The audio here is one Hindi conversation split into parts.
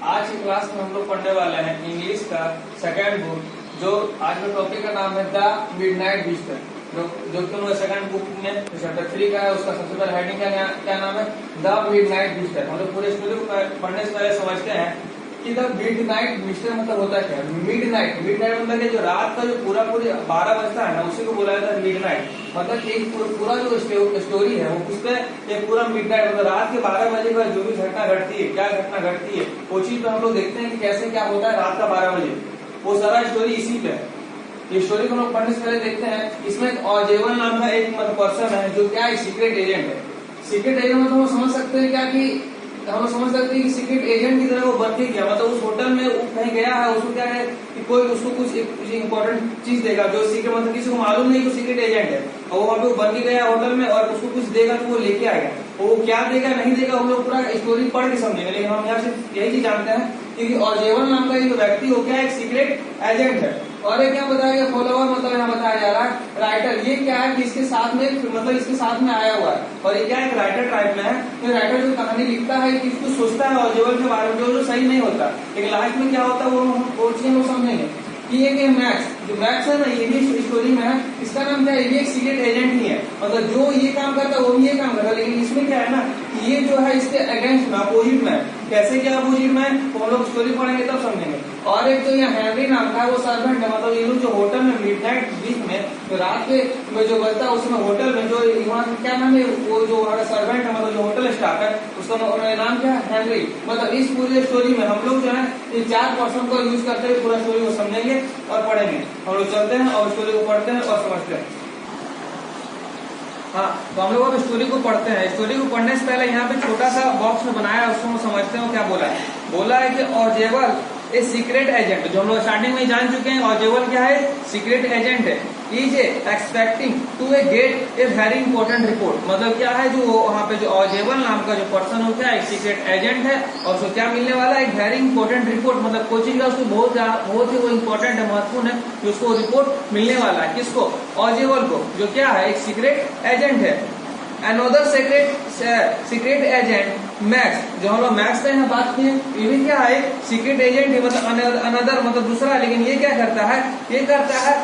आज की क्लास में हम लोग पढ़ने वाले हैं इंग्लिश का सेकंड बुक, जो आज के टॉपिक का नाम है द मिडनाइट विजिटर, जो कि उन्होंने सेकंड बुक में चैप्टर 3 का है। उसका सबसे पहले हेडिंग का क्या नाम है, द मिडनाइट विजिटर। हम लोग पूरे स्टोरी को पढ़ने से पहले समझते हैं कि द मिडनाइट विजिटर मतलब होता क्या है। मिडनाइट मतलब कि जो रात का जो पूरा 12 बजता है ना, उसी को बोला जाता है मिडनाइट। मतलब एक पूरा जो स्टोरी है वो उस पर एक पूरा मिडनाइट मतलब रात के 12 बजे का जो भी घटना घटती है, क्या घटना घटती है, वो चीज तो हम लोग देखते हैं कि कैसे क्या होता है रात का 12 बजे। वो सारा स्टोरी इसी पे है। ये स्टोरी को हम लोग पढ़ने से पहले देखते हैं। इसमें ऑजेवल नाम का एक पर्सन है जो क्या है, सीक्रेट एजेंट है। सीक्रेट एजेंट मतलब हम समझ सकते हैं क्या कि हम लोग समझ सकते हैं कि सीक्रेट एजेंट की तरह वो बन गया। मतलब उस होटल में वो कहीं गया है, उसको क्या है कि कोई उसको कुछ इंपॉर्टेंट चीज देगा जो सीक्रेट मतलब किसी को मालूम नहीं कि सीक्रेट एजेंट है, और वो वहां पे बन गया होटल में और उसको कुछ देगा तो वो लेके आएगा। वो क्या देगा नहीं देगा हम लोग पूरा स्टोरी पढ़ के समझेंगे, लेकिन हम यहाँ से यही चीज जानते हैं कि ऑजेवल नाम का एक व्यक्ति हो गया एक सीक्रेट एजेंट है। और ये क्या बताया गया, फॉलोवर मतलब यहाँ बताया जा रहा है राइटर। ये क्या है कि इसके साथ में मतलब इसके साथ में आया हुआ है, और ये क्या है राइटर टाइप में है। तो राइटर जो कहानी लिखता है कि कुछ सोचता है ऑजेवल के बारे में जो सही नहीं होता, लेकिन लास्ट में क्या होता है वो चीज हम समझेंगे कि ये मैक्स जो मैक्स है ना, ये भी स्टोरी में है। इसका नाम क्या है, ये भी एक सीक्रेट एजेंट ही है। मतलब जो ये काम करता है वो भी ये काम करता है, लेकिन इसमें क्या है ना, ये जो है इसके अगेंस्ट में अपोजिट में है। कैसे क्या अपोजिट में है तो हम लोग स्टोरी पढ़ेंगे तब समझेंगे। और एक जो यहाँ हेनरी नाम का है वो सर्वेंट है। मतलब ये लोग जो होटल में मिडनाइट बीच में तो रात के में जो बजता है उसमें होटल में जो वहाँ क्या नाम है, वो जो वहाँ का सर्वेंट है मतलब जो होटल स्टाफ है उसका नाम क्या है, हेनरी। मतलब इस पूरी स्टोरी में हम लोग जो है ये 4 पर्सन को यूज करते हुए पूरा स्टोरी को समझेंगे और पढ़ेंगे। हम लोग चलते हैं और स्टोरी को पढ़ते हैं और समझते हैं। हाँ, तो हम लोग अब स्टोरी को पढ़ते हैं। स्टोरी को पढ़ने से पहले यहाँ पे छोटा सा बॉक्स में बनाया है, उसको हम समझते हैं क्या बोला है। बोला है कि ऑजेवल ए सीक्रेट एजेंट, जो हम लोग स्टार्टिंग में जान चुके हैं। ऑजेवल क्या है, सीक्रेट एजेंट है। Is expecting to get a very important report. मतलब क्या है, जो वहाँ पे जो ऑजेवल नाम का जो पर्सन होता है एक सीक्रेट एजेंट है, और उसको क्या मिलने वाला है, एक वेरी इंपॉर्टेंट रिपोर्ट। मतलब कोई चीज का उसको बहुत ही वो इंपॉर्टेंट है, महत्वपूर्ण है, कि उसको रिपोर्ट मिलने वाला है। किसको, ऑजेवल को, जो क्या है एक सीक्रेट एजेंट है। अनदर सीक्रेट एजेंट मैक्स, जो हम लोग मैक्स से यहाँ बात किए, ये भी क्या है सीक्रेट एजेंट है। मतलब अनदर मतलब दूसरा, लेकिन ये क्या करता है, ये करता है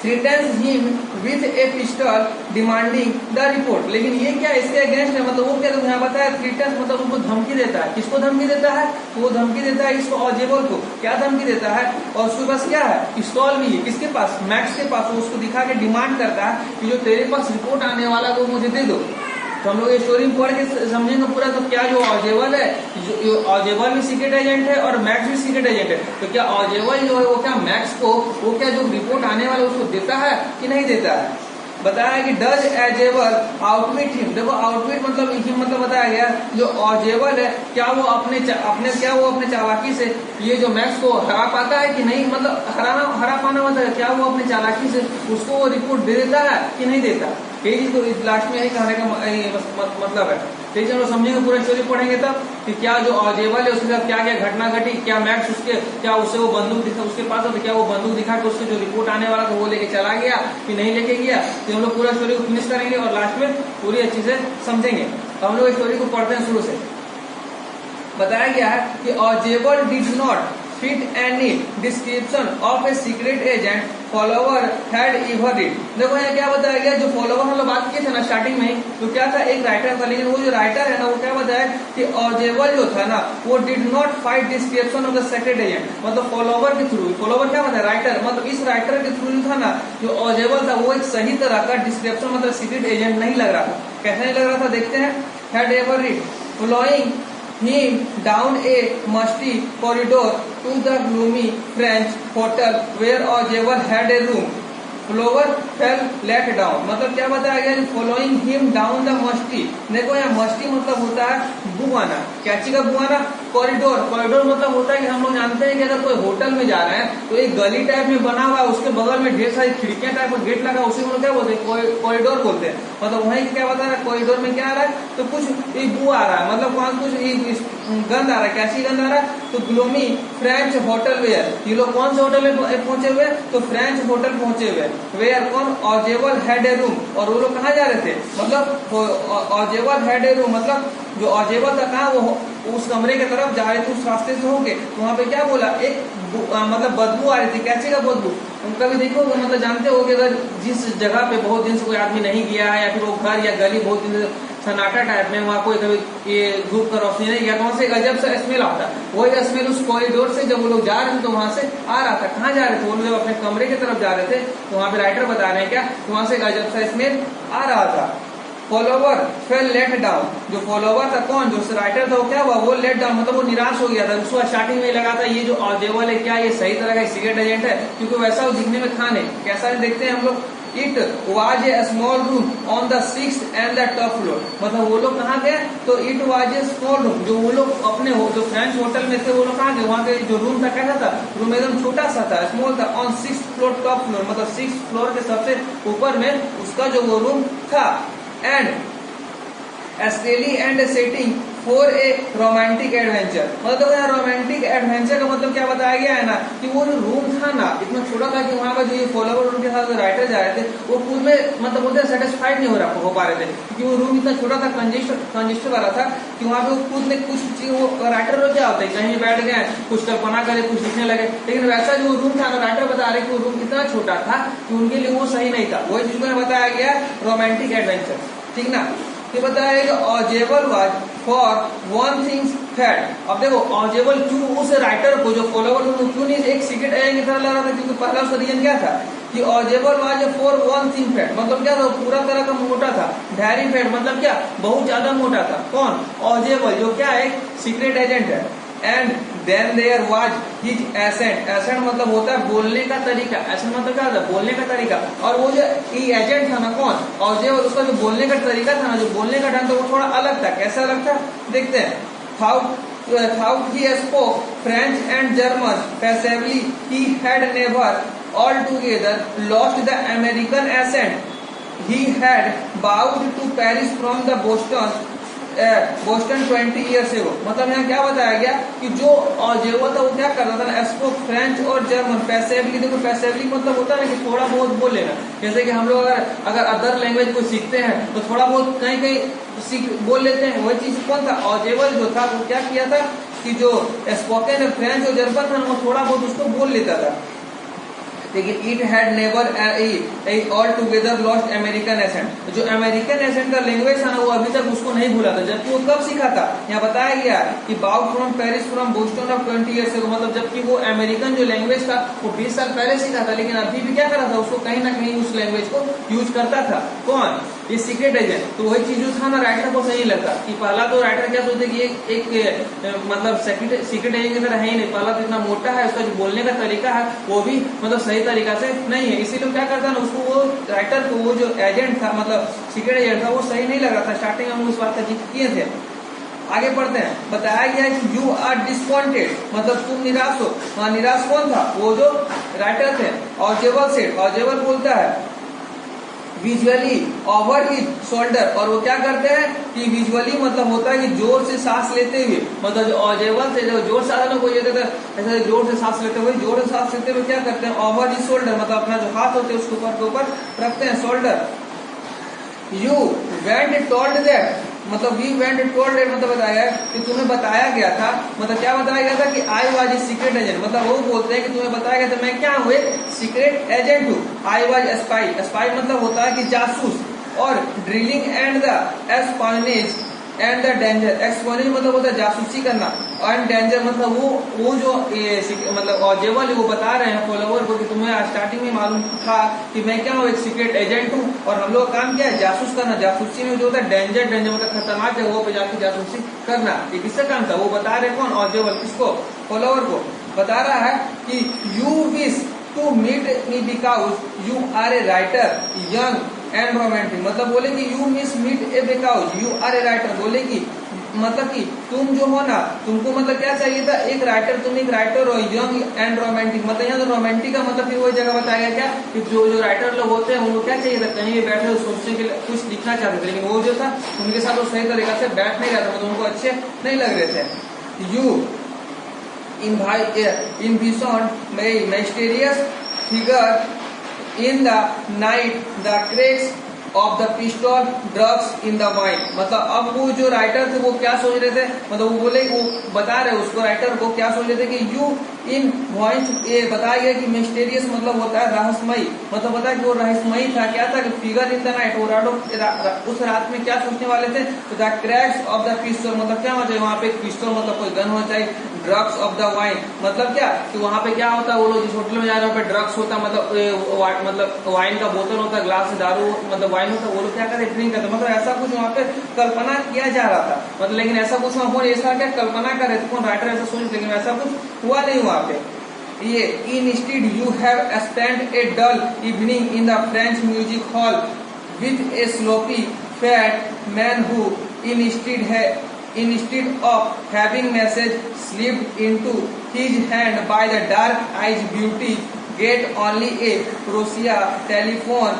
threatens him with a pistol demanding the report। लेकिन ये क्या इसके अगेंस्ट है, मतलब वो क्या तो यहाँ बताया थ्रेटन्स मतलब उनको धमकी देता है। किसको धमकी देता है, वो धमकी देता है इसको ऑजेवल को। क्या धमकी देता है, और उसके पास क्या है, पिस्तौल भी है। किसके पास, मैक्स के पास। वो उसको दिखा के डिमांड करता है कि जो तेरे पास रिपोर्ट आने वाला है वो मुझे दे दो। तो हम लोग ये स्टोरी पढ़ के समझेंगे पूरा। तो क्या जो ऑजेवल है, जो ऑजेवल भी सीक्रेट एजेंट है और मैक्स भी सीक्रेट एजेंट है। तो क्या ऑजेवल जो है वो क्या मैक्स को वो क्या जो रिपोर्ट आने वाला उसको देता है कि नहीं देता है। बताया कि डज ऑजेवल आउटविट हिम। देखो आउटविट मतलब हिम मतलब बताया गया जो ऑजेवल है क्या वो अपने अपने चालाकी से ये जो मैक्स को हरा पाता है कि नहीं। मतलब हरा पाना मतलब क्या वो अपने चालाकी से उसको वो रिपोर्ट दे देता है कि नहीं देता। यही चीज तो लास्ट में यही कहने का मतलब है। ठीक है, हम लोग समझेंगे पूरा स्टोरी पढ़ेंगे तब कि क्या जो ऑजेवल है उसके साथ क्या क्या घटना घटी। क्या मैक्स उसके क्या उससे वो बंदूक दिखा उसके पास, तो क्या वो बंदूक दिखा के उससे जो रिपोर्ट आने वाला था वो लेके चला गया कि नहीं लेके गया। तो हम लोग पूरा स्टोरी को फिनिश करेंगे और लास्ट में पूरी अच्छी से समझेंगे। तो हम लोग स्टोरी को पढ़ते हैं शुरू से। बताया गया है कि Ausable did not fit any description of a secret agent follower had ever read। देखो यहाँ क्या बताया गया, जो फॉलोवर हम लोग बात किए थे ना स्टार्टिंग में, तो क्या था एक राइटर था, लेकिन वो जो राइटर है ना वो क्या बताया कि ऑजेवल जो था ना वो did not fight description of the secret agent. मतलब फॉलोवर के थ्रू, फॉलोवर क्या बताया राइटर, मतलब इस राइटर के थ्रू जो था ना जो ऑजेवल था वो एक सही तरह का डिस्क्रिप्शन मतलब सीक्रेट एजेंट नहीं लग रहा था। कैसा नहीं लग रहा था देखते हैं। had ever read following him down a musty corridor to the gloomy French hotel where Ojeval had a room। Fowler felt let down. मतलब क्या बताया गया, following him down the musty. देखो यहाँ मस्टी मतलब होता है बुआना। क्या चीज का बुआना, कॉरिडोर। कॉरिडोर मतलब होता है कि हम लोग जानते हैं कि अगर कोई होटल में जा रहे हैं तो एक गली टाइप में बना हुआ है, उसके बगल में ढेर सारी खिड़कियां टाइप का गेट लगा, उसी को क्या बोलते हैं, कॉरिडोर बोलते हैं। मतलब वहीं क्या बता रहा है, कॉरिडोर में क्या आ रहा है, तो कुछ बू आ रहा है। मतलब वहां कुछ गंद आ रहा है। कैसी गंद आ रहा है, तो ग्लोमी फ्रेंच होटल वेयर। ये लोग कौन से होटल में पहुंचे हुए, तो फ्रेंच होटल पहुंचे हुए। वेयर कौन, ऑजेवल हैड ए रूम। और वो लोग कहाँ जा रहे थे, मतलब ऑजेवल हैड ए रूम। मतलब जो ऑजेवल था कहाँ, वो उस कमरे की तरफ जा रहे थे, उस रास्ते से होके, तो वहां पे क्या बोला, एक मतलब बदबू आ रही थी। कैसे का बदबू? उनका भी देखो, मतलब जानते हो कि अगर जिस जगह पे बहुत दिन से कोई आदमी नहीं गया है, या फिर वो घर या गली बहुत दिन से सन्नाटा टाइप में, वहां कोई कभी ये धूप का रोशनी नहीं गया, तो वहां से अजब सा स्मेल आता। वही स्मेल उस कॉरिडोर से जब वो लोग जा रहे थे तो वहां से आ रहा था। कहाँ जा रहे थे? वो लोग अपने कमरे की तरफ जा रहे थे, तो वहां पे राइटर बता रहे हैं क्या, तो वहां से अजब सा स्मेल आ रहा था। फॉलोवर फेल लेट डाउन, जो फॉलोवर था, कौन, जो राइटर था, वो क्या हुआ, वो लेट डाउन, मतलब वो निराश हो गया था। उसको स्टार्टिंग में लगा था ये जो ऑजेबल है क्या ये सही तरह का सीक्रेट एजेंट है, क्योंकि वैसा वो दिखने में था नहीं। कैसा देखते हैं हम लोग, it was a small room on the 6th and the top floor, मतलब वो लोग कहाँ गए, तो it was a small room, जो वो लोग अपने जो फ्रेंच होटल में थे वो लोग कहाँ गए, वहाँ के जो रूम था कैसा था, रूम एकदम छोटा सा था, स्मॉल था, on 6th floor top floor, मतलब 6th फ्लोर के सबसे ऊपर में उसका जो वो रूम था। एंड एस्टेली and setting for a romantic adventure, मतलब यहाँ रोमांटिक एडवेंचर का मतलब क्या बताया गया है ना, कि वो जो रूम था ना इतना छोटा था कि वहां पर जो ये फॉलोवर उनके साथ राइटर जा रहे थे वो खुद में मतलब बोलते सेटिस्फाइड नहीं हो पा रहे थे, क्योंकि वो रूम इतना छोटा था, कंजेस्टेड वाला था, कि वहां पे वो खुद में कुछ चीज, वो राइटर लोग क्या होते हैं, कहीं बैठ गए कुछ कल्पना करे, कुछ लिखने लगे, लेकिन वैसा जो रूम था ना, राइटर बता रहे कि वो रूम इतना छोटा था कि उनके लिए वो सही नहीं था। वही चीज में बताया गया रोमांटिक एडवेंचर, ठीक ना। ये बताया कि ऑजेबल was for one things fat. अब देखो ऑजेबल क्यों उस राइटर को, जो फॉलोवर क्यों नहीं एक सीक्रेट एजेंट की तरह लग रहा था, क्योंकि पहला उसका रीजन क्या था कि ऑजेबल was for one thing fat, मतलब क्या था, पूरा तरह का मोटा था। वेरी फैट मतलब क्या, बहुत ज्यादा मोटा था। कौन? ऑजेबल, जो क्या है, सीक्रेट एजेंट है। And then there was his accent, accent मतलब होता है बोलने का तरीका, एसेंट मतलब क्या होता है, बोलने का तरीका। और वो जो एजेंट था ना, कौन, ऑजेबल, उसका जो बोलने का तरीका था ना, जो बोलने का ढंग था, वो थोड़ा अलग था। कैसा अलग था, देखते हैं। How he spoke French and German passably, he had never altogether lost the American accent. He had bowed to Paris from the Boston 20 years ago। मतलब यहाँ क्या बताया गया कि जो ऑजेबल था वो क्या करता था ना, स्पोक फ्रेंच और जर्मन पैसेवली। देखो पैसेवली मतलब होता है ना कि थोड़ा बहुत बोल लेना, जैसे कि हम लोग अगर अदर लैंग्वेज को सीखते हैं तो थोड़ा बहुत कहीं कहीं बोल लेते हैं। वही चीज कौन था, ऑजेबल जो था वो क्या किया था कि जो स्पोकन फ्रेंच और जर्मन था वो थोड़ा बहुत उसको बोल लेता था, लेकिन it had never altogether lost American accent. जो अमेरिकन एसेंट का लैंग्वेज था ना वो अभी तक उसको नहीं भूला था। जबकि वो कब सीखा था, यहाँ बताया गया कि bout from Paris from Boston of 20 years ago, मतलब जबकि वो अमेरिकन जो लैंग्वेज था वो 20 साल पहले सीखा था, लेकिन अभी भी क्या करा था, उसको कहीं ना कहीं उस लैंग्वेज को यूज करता था। कौन, ये सीक्रेट एजेंट। तो वही चीज जो था ना राइटर को सही लगता कि पहला तो राइटर क्या सोचते कि एक मतलब सीक्रेट एजेंट की तरह है ही नहीं, पहला तो इतना मोटा है, उसका जो बोलने का तरीका है वो भी मतलब सही तरीका से नहीं है, इसीलिए क्या करता ना, उसको वो राइटर को वो जो एजेंट था मतलब सीक्रेट एजेंट था वो सही नहीं लग रहा था। स्टार्टिंग में हम उस बात का जिक्र किए थे। आगे बढ़ते हैं। बताया गया कि यू आर डिसअपॉइंटेड, मतलब तुम निराश हो। हाँ, निराश कौन था, वो जो राइटर थे। ऑजेबल सेड, ऑजेबल बोलता है विजुअली ओवर हिज शोल्डर, और वो क्या करते हैं कि विजुअली मतलब होता है कि जोर से सांस लेते हुए, मतलब जो ऑजेबल से जो जोर से आदमी कोई ऐसे जोर से सांस लेते हुए, जोर से सांस लेते हुए क्या करते हैं, ओवर हिज शोल्डर मतलब अपना जो हाथ होते हैं उसके ऊपर के ऊपर रखते हैं, shoulder. You went told that, मतलब वी वेंट टोल्ड दैट मतलब बताया कि तुम्हें बताया गया था, मतलब क्या बताया गया था कि I was a secret agent, मतलब वो बोलते हैं कि तुम्हें बताया गया था मैं क्या हूँ, एक सीक्रेट एजेंट हूँ। आई वाज स्पाई, स्पाई मतलब होता है कि जासूस। और thrilling and the espionage and the danger, espionage मतलब होता है जासूसी करना, एंड डेंजर मतलब वो जो मतलब ऑजेबल वो बता रहे हैं फॉलोवर को कि तुम्हें स्टार्टिंग में मालूम था कि मैं क्या हूँ, एक सीक्रेट एजेंट हूँ, और हम लोग काम क्या है, जासूस करना। जासूसी में जो होता है डेंजर, डेंजर मतलब खतरनाक जगहों पे जाके जासूसी करना, ये किसका काम था, वो बता रहे कौन, ऑजेबल। किसको, फॉलोवर को बता रहा है कि you wish to meet me because you are a writer young and romantic, मतलब बोले कि you miss meet a because you are a writer, बोले कि मतलब कि तुम जो हो ना, तुमको मतलब क्या चाहिए था, एक राइटर, तुम एक राइटर हो यंग एंड रोमांटिक, मतलब यहाँ तो रोमांटिक का मतलब फिर वही जगह बताया गया क्या कि जो राइटर लोग होते हैं उनको क्या चाहिए था, कहीं भी बैठे हो सोचने के लिए कुछ लिखना चाहते थे, लेकिन वो जो था उनके साथ वो सही तरीका से बैठ नहीं रहा था, मतलब उनको अच्छे नहीं लग रहे थे। You envisioned mysterious figure in the night, the cracks of the pistol drugs in the wine. मतलब अब वो जो राइटर थे वो क्या सोच रहे थे, मतलब वो बोले, वो बता रहे उसको, राइटर को क्या सोच रहे थे कि यू इन वाइन, ये बताया गया कि मिस्टीरियस मतलब होता है रहस्यमयी, मतलब होता है कि वो रहस्यमयी था, क्या था कि फिगर इन द नाइट, वो उस रात में क्या सोचने वाले थे, तो the cracks of the pistol, मतलब क्या होना चाहिए वहाँ पे पिस्टल, मतलब कोई गन होना चाहिए, ड्रग्स ऑफ द वाइन, मतलब क्या कि वहाँ पे क्या होता है, वो लोग जिस होटल में जा रहे हैं वहाँ पे ड्रग्स होता है, मतलब वाइन का बोतल होता है, ग्लास से दारू मतलब वाइन होता है, वो लोग क्या करते ड्रिंक करते, मतलब ऐसा कुछ वहाँ पे कल्पना किया जा रहा था, मतलब लेकिन ऐसा कुछ वहाँ पर ऐसा क्या कल्पना कर रहे थे, कौन राइटर ऐसा सोच, लेकिन ऐसा कुछ हुआ नहीं वहाँ पे। ये instead you have spent a dull evening in the French music hall with a sloppy fat man who instead of having message slipped into his hand by the dark eyed beauty get only a Prussia telephone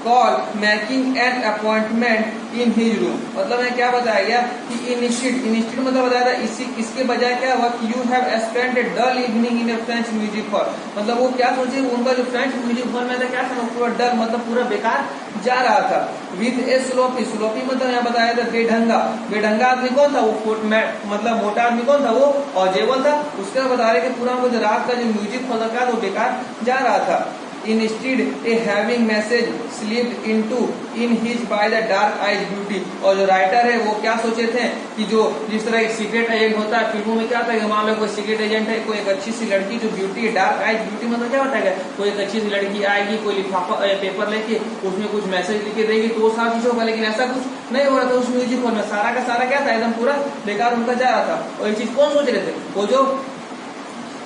call making an appointment in his room। मतलब मैं क्या बताया गया कि instead मतलब बताया था इसके बजाय क्या हुआ कि you have spent a dull evening in a French music hall। मतलब वो क्या सोचे, उनका जो फ्रेंच म्यूजिक हॉल में था क्या था, पूरा डल मतलब पूरा बेकार जा रहा था। विथ ए स्लोपी मतलब यहाँ बताया था बेढंगा आदमी कौन था, वो मतलब मोटा आदमी कौन था, वो ऑजेबल था। उसके बाद बता रहे कि पूरा रात का जो म्यूजिक हॉल था वो बेकार जा रहा था। Instead a having message slipped into in his by the dark eyed beauty। और जो राइटर है वो क्या सोचे थे कि जो जिस तरह एक सीक्रेट एजेंट होता है फिल्मों में, क्या होता है कि मान लो कोई सीक्रेट एजेंट है, कोई एक अच्छी सी लड़की जो ब्यूटी है, डार्क आइज ब्यूटी मतलब क्या होता है, कोई एक अच्छी सी लड़की आएगी, कोई लिफाफा पेपर लेके उसमें कुछ मैसेज लिख के देगी, तो वो सारा चीज होगा, लेकिन ऐसा कुछ नहीं हो रहा था उस म्यूजिक हॉल में, सारा का सारा क्या था, एकदम पूरा बेकार उनका जा रहा था। और ये चीज कौन सोच रहे थे, वो जो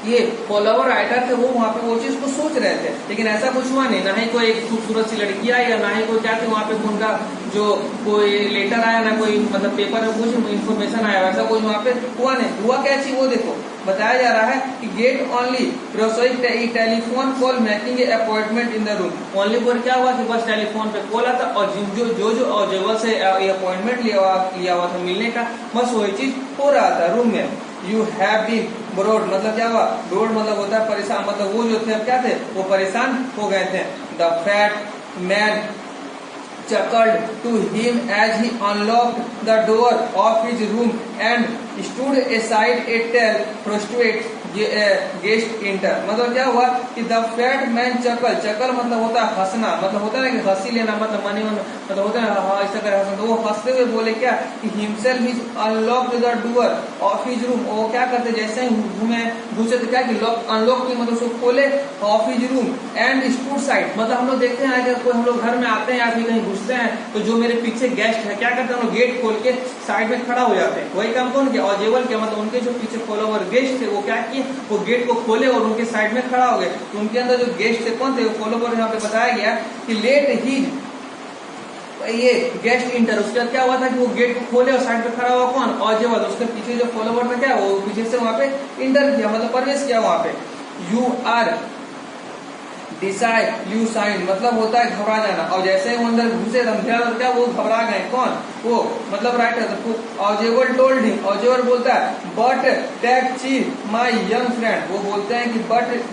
ये फॉलोवर राइटर थे वो वहाँ पे वो चीज को सोच रहे थे, लेकिन ऐसा कुछ हुआ नहीं, ना ही कोई एक खूबसूरत सी लड़की आई, या ना ही कोई क्या थी वहाँ पे उनका जो कोई लेटर आया, ना कोई मतलब पेपर में कुछ इन्फॉर्मेशन आया, वैसा कुछ वहाँ पे हुआ नहीं। हुआ क्या चीज वो देखो, बताया जा रहा है कि गेट ओनली रसोई telephone call making a appointment in the room. Only पर क्या हुआ कि बस टेलीफोन पे कॉल आता और जो जगह से अपॉइंटमेंट लिया हुआ था मिलने का, बस वही चीज हो रहा था रूम में। यू हैव बीन ब्रोड मतलब क्या हुआ, ब्रोड मतलब होता है परेशान, मतलब वो जो थे अब क्या थे, वो परेशान हो गए थे। The fat man chuckled to him as he unlocked the door of his room and stood aside a tall prostrate guest inter. मतलब क्या हुआ कि द फैट मैन चकल मतलब होता है हंसना, मतलब होता है कि हंसी लेना, मतलब मनी मतलब होता है हाँ ऐसा करे हंसना, तो वो हंसते हुए बोले क्या कि himself is unlocked the door of his room. वो क्या करते जैसे ही घुसे तो क्या कि लॉक अनलॉक की मतलब उसको खोले of his room and stood side. मतलब हम लोग देखते हैं अगर कोई हम लोग घर में आते हैं या फिर कहीं घुसते हैं तो जो मेरे पीछे गेस्ट है क्या करते हैं, हम लोग गेट खोल के साइड में खड़ा हो जाते हैं। वही काम कौन किया, ऑजेबल किया, मतलब उनके जो पीछे फॉलोवर गेस्ट थे वो क्या किए, वो गेट को खोले और उनके साइड में खड़ा हो गए। तो उनके अंदर जो गेस्ट थे कौन थे, फॉलोवर यहाँ पे बताया गया कि लेट ही ये गेस्ट इंटर। उसके बाद क्या हुआ था कि वो गेट को खोले और साइड पे खड़ा हुआ कौन, ऑजेबल। उसके पीछे जो फॉलोवर था क्या वो पीछे से वहां पे इंटर किया, मतलब प्रवेश किया वहां पे। You are decide you sign मतलब होता है घबरा जाना, और जैसे ही वो अंदर घुसे तो क्या वो घबरा गए, कौन वो मतलब राइटर। तो ऑजेबल टोल्ड हिम, ऑजेबल बोलता है बट दैट चीज माय यंग फ्रेंड। वो बोलते हैं कि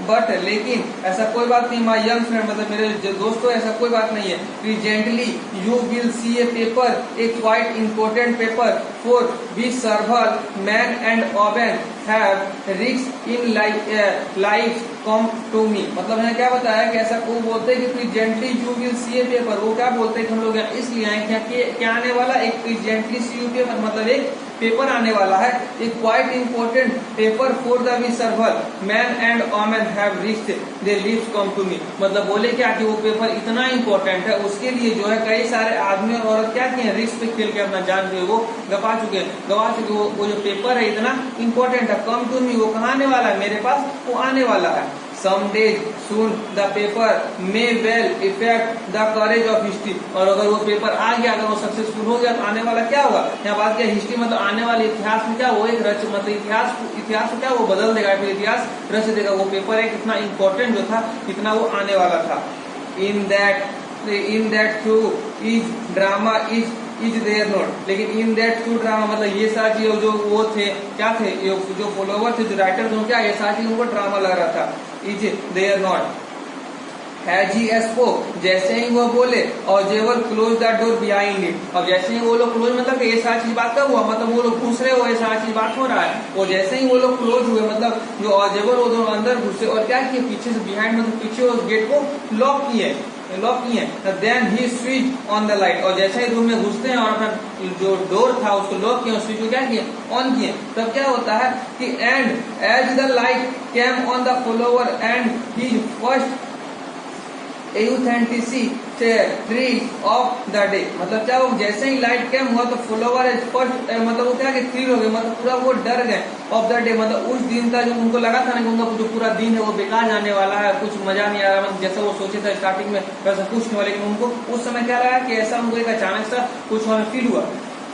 बट लेकिन ऐसा कोई बात नहीं, माय यंग फ्रेंड मतलब मेरे जो दोस्तों ऐसा कोई बात नहीं है। Presently you will see a paper, a quite important paper for which several man and ओबेन have risk in life come to me. मतलब है क्या बताया कि ऐसा वो बोलते हैं कि presently you will see a paper. वो क्या बोलते हैं कि हम लोग इसलिए आए क्या आने वाला, एक प्रेजेंटली सी यू पेपर मतलब एक पेपर आने वाला है, एक quite important paper for the we several man and women have risk their lives come to me. मतलब बोले क्या कि वो पेपर इतना इम्पोर्टेंट है, उसके लिए जो है कई सारे आदमी और औरत क्या किए रिस्क पे खेल के अपना जान जो है वो गवा चुके वो जो पेपर है इतना इम्पोर्टेंट है, कम टू मी वो कहाँ आने वाला है, मेरे पास वो आने वाला है। Some days soon the paper may well affect the courage of history। और अगर वो पेपर आ गया, अगर वो सक्सेसफुल हो गया तो आने वाला क्या होगा, यहाँ बात क्या हिस्ट्री मतलब आने वाले इतिहास में क्या वो एक रच मतलब इतिहास को क्या वो बदल देगा, फिर इतिहास रच देगा। वो पेपर एक इतना इम्पोर्टेंट जो था इतना वो आने वाला था। in that through is drama is there not। लेकिन इन दैट थ्रू ड्रामा मतलब ये सारी चीज जो वो थे क्या थे, जो फॉलोवर थे जो राइटर थे क्या ये सारी चीज उनको ड्रामा लग रहा था। Is there not As he spoke, जैसे ही वो बोले, Ojewell closed the door behind him. अब जैसे ही वो लोग क्लोज मतलब कि ये सारी चीज बात कब हुआ, मतलब वो लोग घुस रहे हो, ये सारी चीज बात हो रहा है, और जैसे ही वो लोग क्लोज हुए मतलब जो Ojewell वो दोनों अंदर घुसे और क्या किए, पीछे से बिहाइंड मतलब पीछे उस गेट को लॉक किए. Then he switch on the light, और जैसे ही रूम में घुसते हैं और अपना जो डोर था उसको लॉक किया, स्विच को क्या किए, ऑन किए. तब क्या होता है कि and as the light came on the Fowler and he first authenticity of the day, मतलब क्या वो जैसे ही लाइट कैम हुआ तो फॉलोवर फर्स्ट मतलब वो क्या कि थ्रिल हो गए, मतलब पूरा वो डर गए ऑफ द डे, मतलब उस दिन का जो उनको लगा था ना कि उनका जो पूरा दिन है वो बेकार जाने वाला है, कुछ मजा नहीं आ रहा, मतलब जैसा वो सोचे थे स्टार्टिंग में वैसा कुछ नहीं हुआ, लेकिन उनको उस समय क्या लगा कि ऐसा उनको एक अचानक सा कुछ फील हुआ.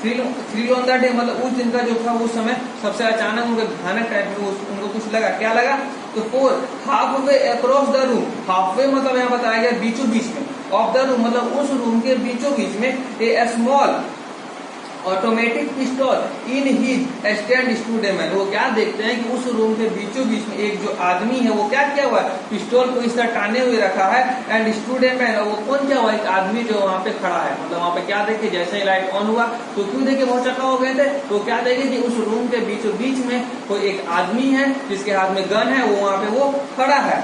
थ्रिल ऑन द डे मतलब उस दिन का जो था उस समय सबसे अचानक उनको भयानक टाइप में उनको कुछ लगा. क्या लगा, तो four half way across the room, half way मतलब यहाँ बताया गया बीचों बीच में, ऑफ द रूम मतलब उस रूम के बीचों बीच में a small automatic pistol in his stand stood a man. वो क्या देखते हैं कि उस रूम के बीचों बीच में एक जो आदमी है वो क्या किया हुआ है, पिस्टल को इस तरह टाने हुए रखा है, एंड स्टूड ए मैन, और वो कौन क्या हुआ, एक आदमी जो वहाँ पे खड़ा है. मतलब वहाँ पे क्या देखे, जैसे ही लाइट ऑन हुआ तो क्यों देखे बहुत चक्का हो गए थे, तो क्या देखे कि उस रूम के बीचों बीच में कोई एक आदमी है जिसके हाथ में गन है, वो वहाँ पे वो खड़ा है.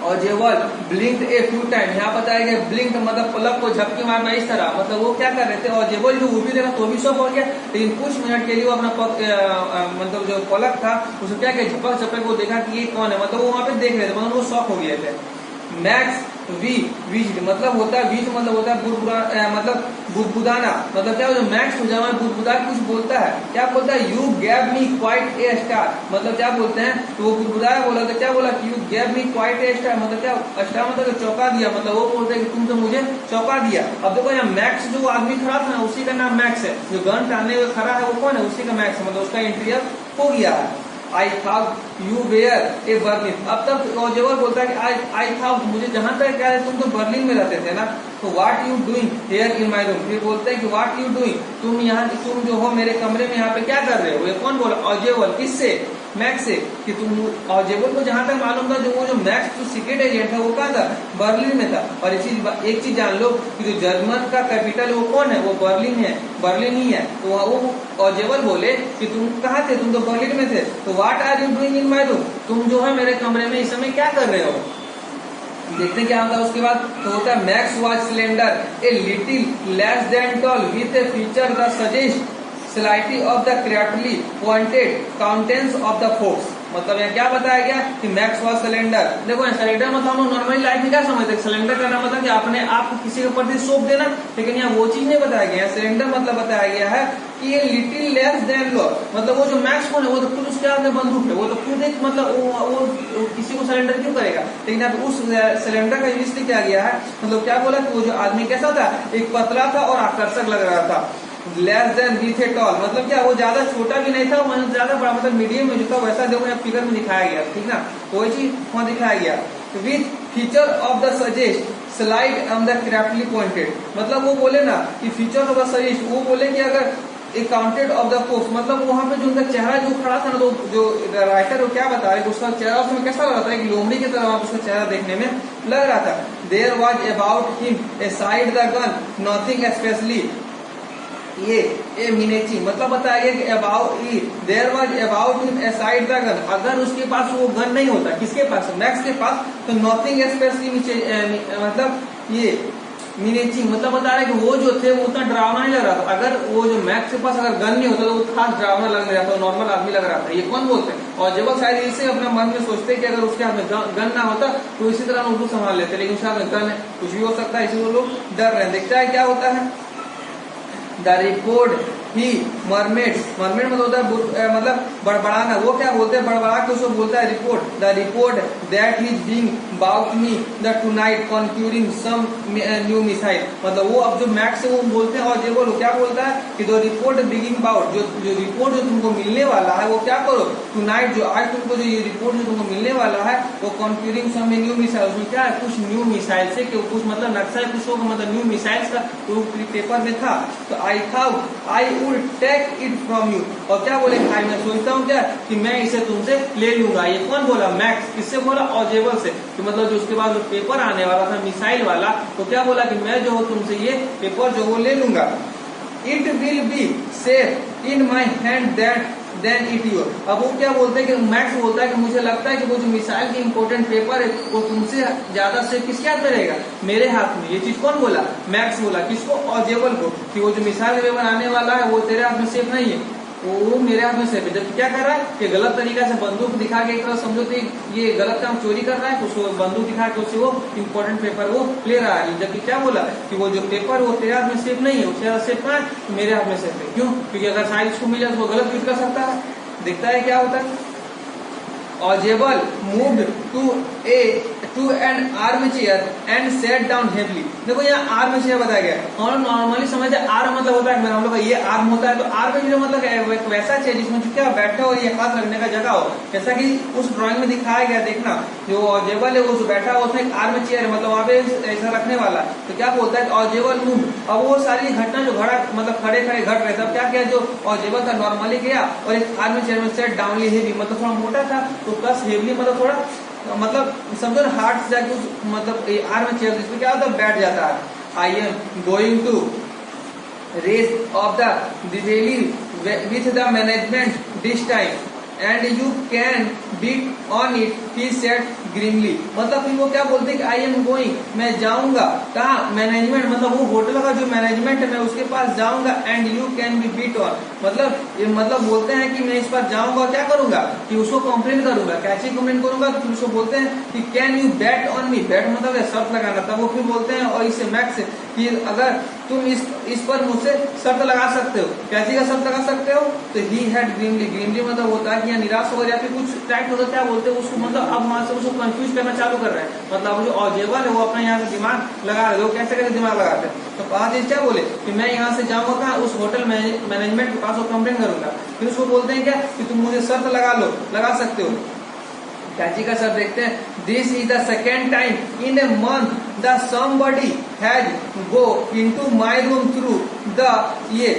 Ojewell blinked a few times, यहाँ बताया गया ब्लिंक मतलब पलक को झपकी मारना इस तरह, मतलब वो क्या कर रहे थे, Ojewell जो वो भी देखा तो भी शॉक हो गया, लेकिन कुछ मिनट के लिए वो अपना मतलब जो पलक था उसको क्या किया, झपक झपक वो देखा कि ये कौन है, मतलब वो वहाँ पे देख रहे थे, मतलब वो शॉक हो गए थे. मैक्स वीज्ड मतलब होता है, वीज मतलब होता है मतलब बुदबुदाना, मतलब क्या जो मैक्स हो जाए बुदबुदा कुछ बोलता है, क्या बोलता है, you gave me quite a star, मतलब क्या बोलते हैं, तो वो बुदबुदाया बोला तो क्या बोला, you gave me quite a star, मतलब क्या स्टार मतलब चौंका दिया, मतलब वो बोलते हैं कि तुम तो मुझे चौंका दिया. अब देखो यहाँ मैक्स जो आदमी खड़ा था ना उसी का नाम मैक्स है, जो गन टाने हुए खड़ा है वो कौन है, उसी का मैक्स है, मतलब उसका इंटीरियर हो गया है. I thought you were a Berlin. अब तक Ojewell बोलता है कि I thought, मुझे जहां तक क्या है तुम तो बर्लिन में रहते थे ना, तो what you doing here in my room. फिर बोलते हैं कि what you doing, तुम यहाँ तुम जो हो मेरे कमरे में यहाँ पे क्या कर रहे हो. ये कौन बोला, Ojewell. किससे, मैक्स से, कि तुम Ojewell को जहां तक मालूम था जो वो जो मैक्स जो सीक्रेट एजेंट था वो कहाँ था, बर्लिन में था. और एक चीज जान लो कि जो जर्मन का कैपिटल है वो कौन है, वो बर्लिन है, बर्लिन ही है. तो वो Ojewell बोले कि तुम कहाँ थे, तुम तो बर्लिन में थे, तो what are you doing in my room, तुम जो है मेरे कमरे में इस समय क्या कर रहे हो. देखते हैं क्या होता है उसके बाद, तो होता है Max was cylinder a little less than tall with a feature the suggest slightly of the creatively wanted countenance of the force. मतलब यहाँ क्या बताया गया कि मैक्स वाज सिलेंडर. देखो सिलेंडर मतलब हम लोग नॉर्मली लाइफ में क्या समझते हैं, सिलेंडर करना मतलब कि अपने आप को किसी के प्रति सौंप देना, लेकिन यहाँ वो चीज नहीं बताया गया. सिलेंडर मतलब बताया गया है कि ये लिटिल लेस देन लो, मतलब वो जो मैक्स फोन है वो तो खुद उसके हाथ में बंदूक है, वो तो खुद एक मतलब वो किसी को सिलेंडर क्यों करेगा, लेकिन अब उस सिलेंडर का यूज किया गया है. मतलब क्या बोला कि वो जो आदमी कैसा था, एक पतला था और आकर्षक लग रहा था. Less than with a tall मतलब क्या वो ज्यादा छोटा भी नहीं था, मतलब ज्यादा बड़ा, मतलब मीडियम में जो था वैसा देखो यहाँ फिगर में दिखाया गया, ठीक ना, वही चीज वहां दिखाया गया. With feature of the suggest slide on the क्राफ्टली pointed, मतलब वो बोले ना कि फीचर ऑफ द सजेस्ट, वो बोले कि अगर काउंटेड ऑफ द फोर्स, मतलब वहां पे जो उनका चेहरा जो खड़ा था ना, तो जो राइटर वो क्या बता रहे उसका चेहरा उसमें कैसा लग रहा था, एक लोमड़ी की तरह उसका चेहरा देखने में लग रहा था. There was about him a side the gun nothing specially ये ए मिनेची, मतलब बताया गया कि about there was about him a side the gun, अगर उसके पास वो गन नहीं होता, किसके पास, मैक्स के पास, तो नथिंग स्पेशली मतलब ये मिनेची मतलब बता रहे कि वो जो थे वो उतना डरावना नहीं लग रहा था. अगर वो जो मैक्स के पास अगर गन नहीं होता तो वो खास डरावना लग रहा था, नॉर्मल आदमी लग रहा था. ये कौन बोलते हैं, और जब शायद इसे अपना मन में सोचते कि अगर उसके हाथ में गन ना होता तो इसी तरह उनको संभाल लेते, लेकिन उसके हाथ में गन है, कुछ भी हो सकता है, इसलिए वो लोग डर रहे हैं. देखता है क्या होता है. द रिपोर्ट ही मरमेड मतलब होता है मतलब बड़बड़ाना, वो क्या बोलते हैं, बड़बड़ा के उसको बोलता है report. The report that is being bout me the tonight concurring some new missile, मतलब वो अब जो मैक्स वो बोलते हैं, और जो क्या बोलता है कि दो रिपोर्ट बिगिंग बाउट, जो रिपोर्ट जो तुमको मिलने वाला है वो क्या करो, टुनाइट जो आज तुमको जो ये रिपोर्ट जो तुमको मिलने वाला है वो कॉन्क्यूरिंग सम न्यू मिसाइल, उसमें क्या है, कुछ न्यू मिसाइल से कुछ मतलब नक्शा कुछ होगा, मतलब न्यू मिसाइल्स का तो पेपर में था. तो I would take it from you. और क्या बोले, आई मैं सोचता हूँ क्या कि मैं इसे तुमसे ले लूंगा। ये कौन बोला, मैक्स। किससे बोला, ऑजेबल से। कि मतलब जो उसके बाद जो पेपर आने वाला था मिसाइल वाला, तो क्या बोला कि मैं जो तुमसे ये पेपर जो वो ले लूंगा। It will be safe in my hand then it your. अब वो क्या बोलते हैं कि मैक्स बोलता है कि मुझे लगता है कि वो जो मिसाइल की इंपॉर्टेंट पेपर है वो तुमसे ज्यादा सेफ किसके हाथ में रहेगा, मेरे हाथ में। ये चीज कौन बोला, मैक्स बोला। किसको, ऑजेबल को। कि वो जो मिसाइल का पेपर आने वाला है वो तेरे हाथ में सेफ नहीं है, वो मेरे हाथ में सेफ है। जब क्या कर रहा है कि गलत तरीका से बंदूक दिखा के एक तरह समझो तो ये गलत काम चोरी कर रहा है, उसको बंदूक दिखा के उससे वो इंपॉर्टेंट पेपर वो ले रहा है। जबकि क्या बोला कि वो जो पेपर वो तेरे हाथ में सेफ नहीं है, उसके हाथ सेफ कहाँ है, मेरे हाथ में सेफ है। क्यों, क्योंकि अगर शायद उसको मिल जाए तो वो गलत यूज कर सकता है। दिखता है क्या होता है, Ausable moved to an armchair and sat down heavily. देखो यहाँ आर्म चेयर बताया गया। और नॉर्मली समझते आर्म मतलब होता है हम लोग का ये आर्म होता है, तो आर्म जो मतलब एक वैसा चेयर जिसमें क्या बैठा हो, ये हाथ रखने का जगह हो, जैसा कि उस ड्राइंग में दिखाया गया। देखना जो ऑजेबल है वो जो बैठा हो उसमें एक आर्म चेयर है, मतलब वहाँ पे ऐसा रखने वाला। तो क्या बोलता है ऑजेबल मूव। अब वो सारी घटना जो घड़ा मतलब खड़े खड़े घट रहे, तब क्या किया, जो ऑजेबल था नॉर्मली गया और एक आर्म चेयर में सेट डाउनली हेवी, मतलब थोड़ा मोटा था तो प्लस हेवली मतलब थोड़ा मतलब समझो ना हार्ट से जाके उस मतलब आर्म चेयर जिसमें क्या होता है बैठ जाता है। I am going to race off the devil with the management this time and you can beat on it, he said grimly. मतलब फिर वो क्या बोलते हैं कि आई एम गोइंग, मैं जाऊंगा कहा, मैनेजमेंट मतलब वो होटल का जो मैनेजमेंट है मैं उसके पास जाऊंगा, and you can be beat on मतलब बोलते हैं कि मैं इस पर जाऊंगा क्या करूंगा कि उसको कंप्लेन करूंगा। कैसे कंप्लेन करूंगा, तो फिर उसको बोलते हैं कि can you bat on me. Bat मतलब शर्त लगाना था। वो फिर बोलते हैं और इससे मैक्स कि अगर तुम इस पर मुझसे शर्त लगा सकते हो। कैसी का शर्त लगा सकते हो, तो ही हैड ग्रीमली। ग्रीमली मतलब होता है कि निराश हो या फिर कुछ टाइप होता क्या बोलते हैं उसको, मतलब अब वहां से उसको कंफ्यूज करना चालू कर रहे हैं। मतलब जो ऑजेबल है वो अपना यहाँ से दिमाग लगा रहे, वो कैसे कैसे दिमाग लगाते हैं। तो कहा चीज क्या बोले कि मैं यहाँ से जाऊंगा कहाँ, उस होटल मैनेजमेंट के पास वो कंप्लेन करूंगा। फिर उसको बोलते हैं क्या कि तुम मुझे शर्त लगा सकते हो। कैची का शर्त देखते हैं, this is the second time in a month the somebody has go into my room through the ये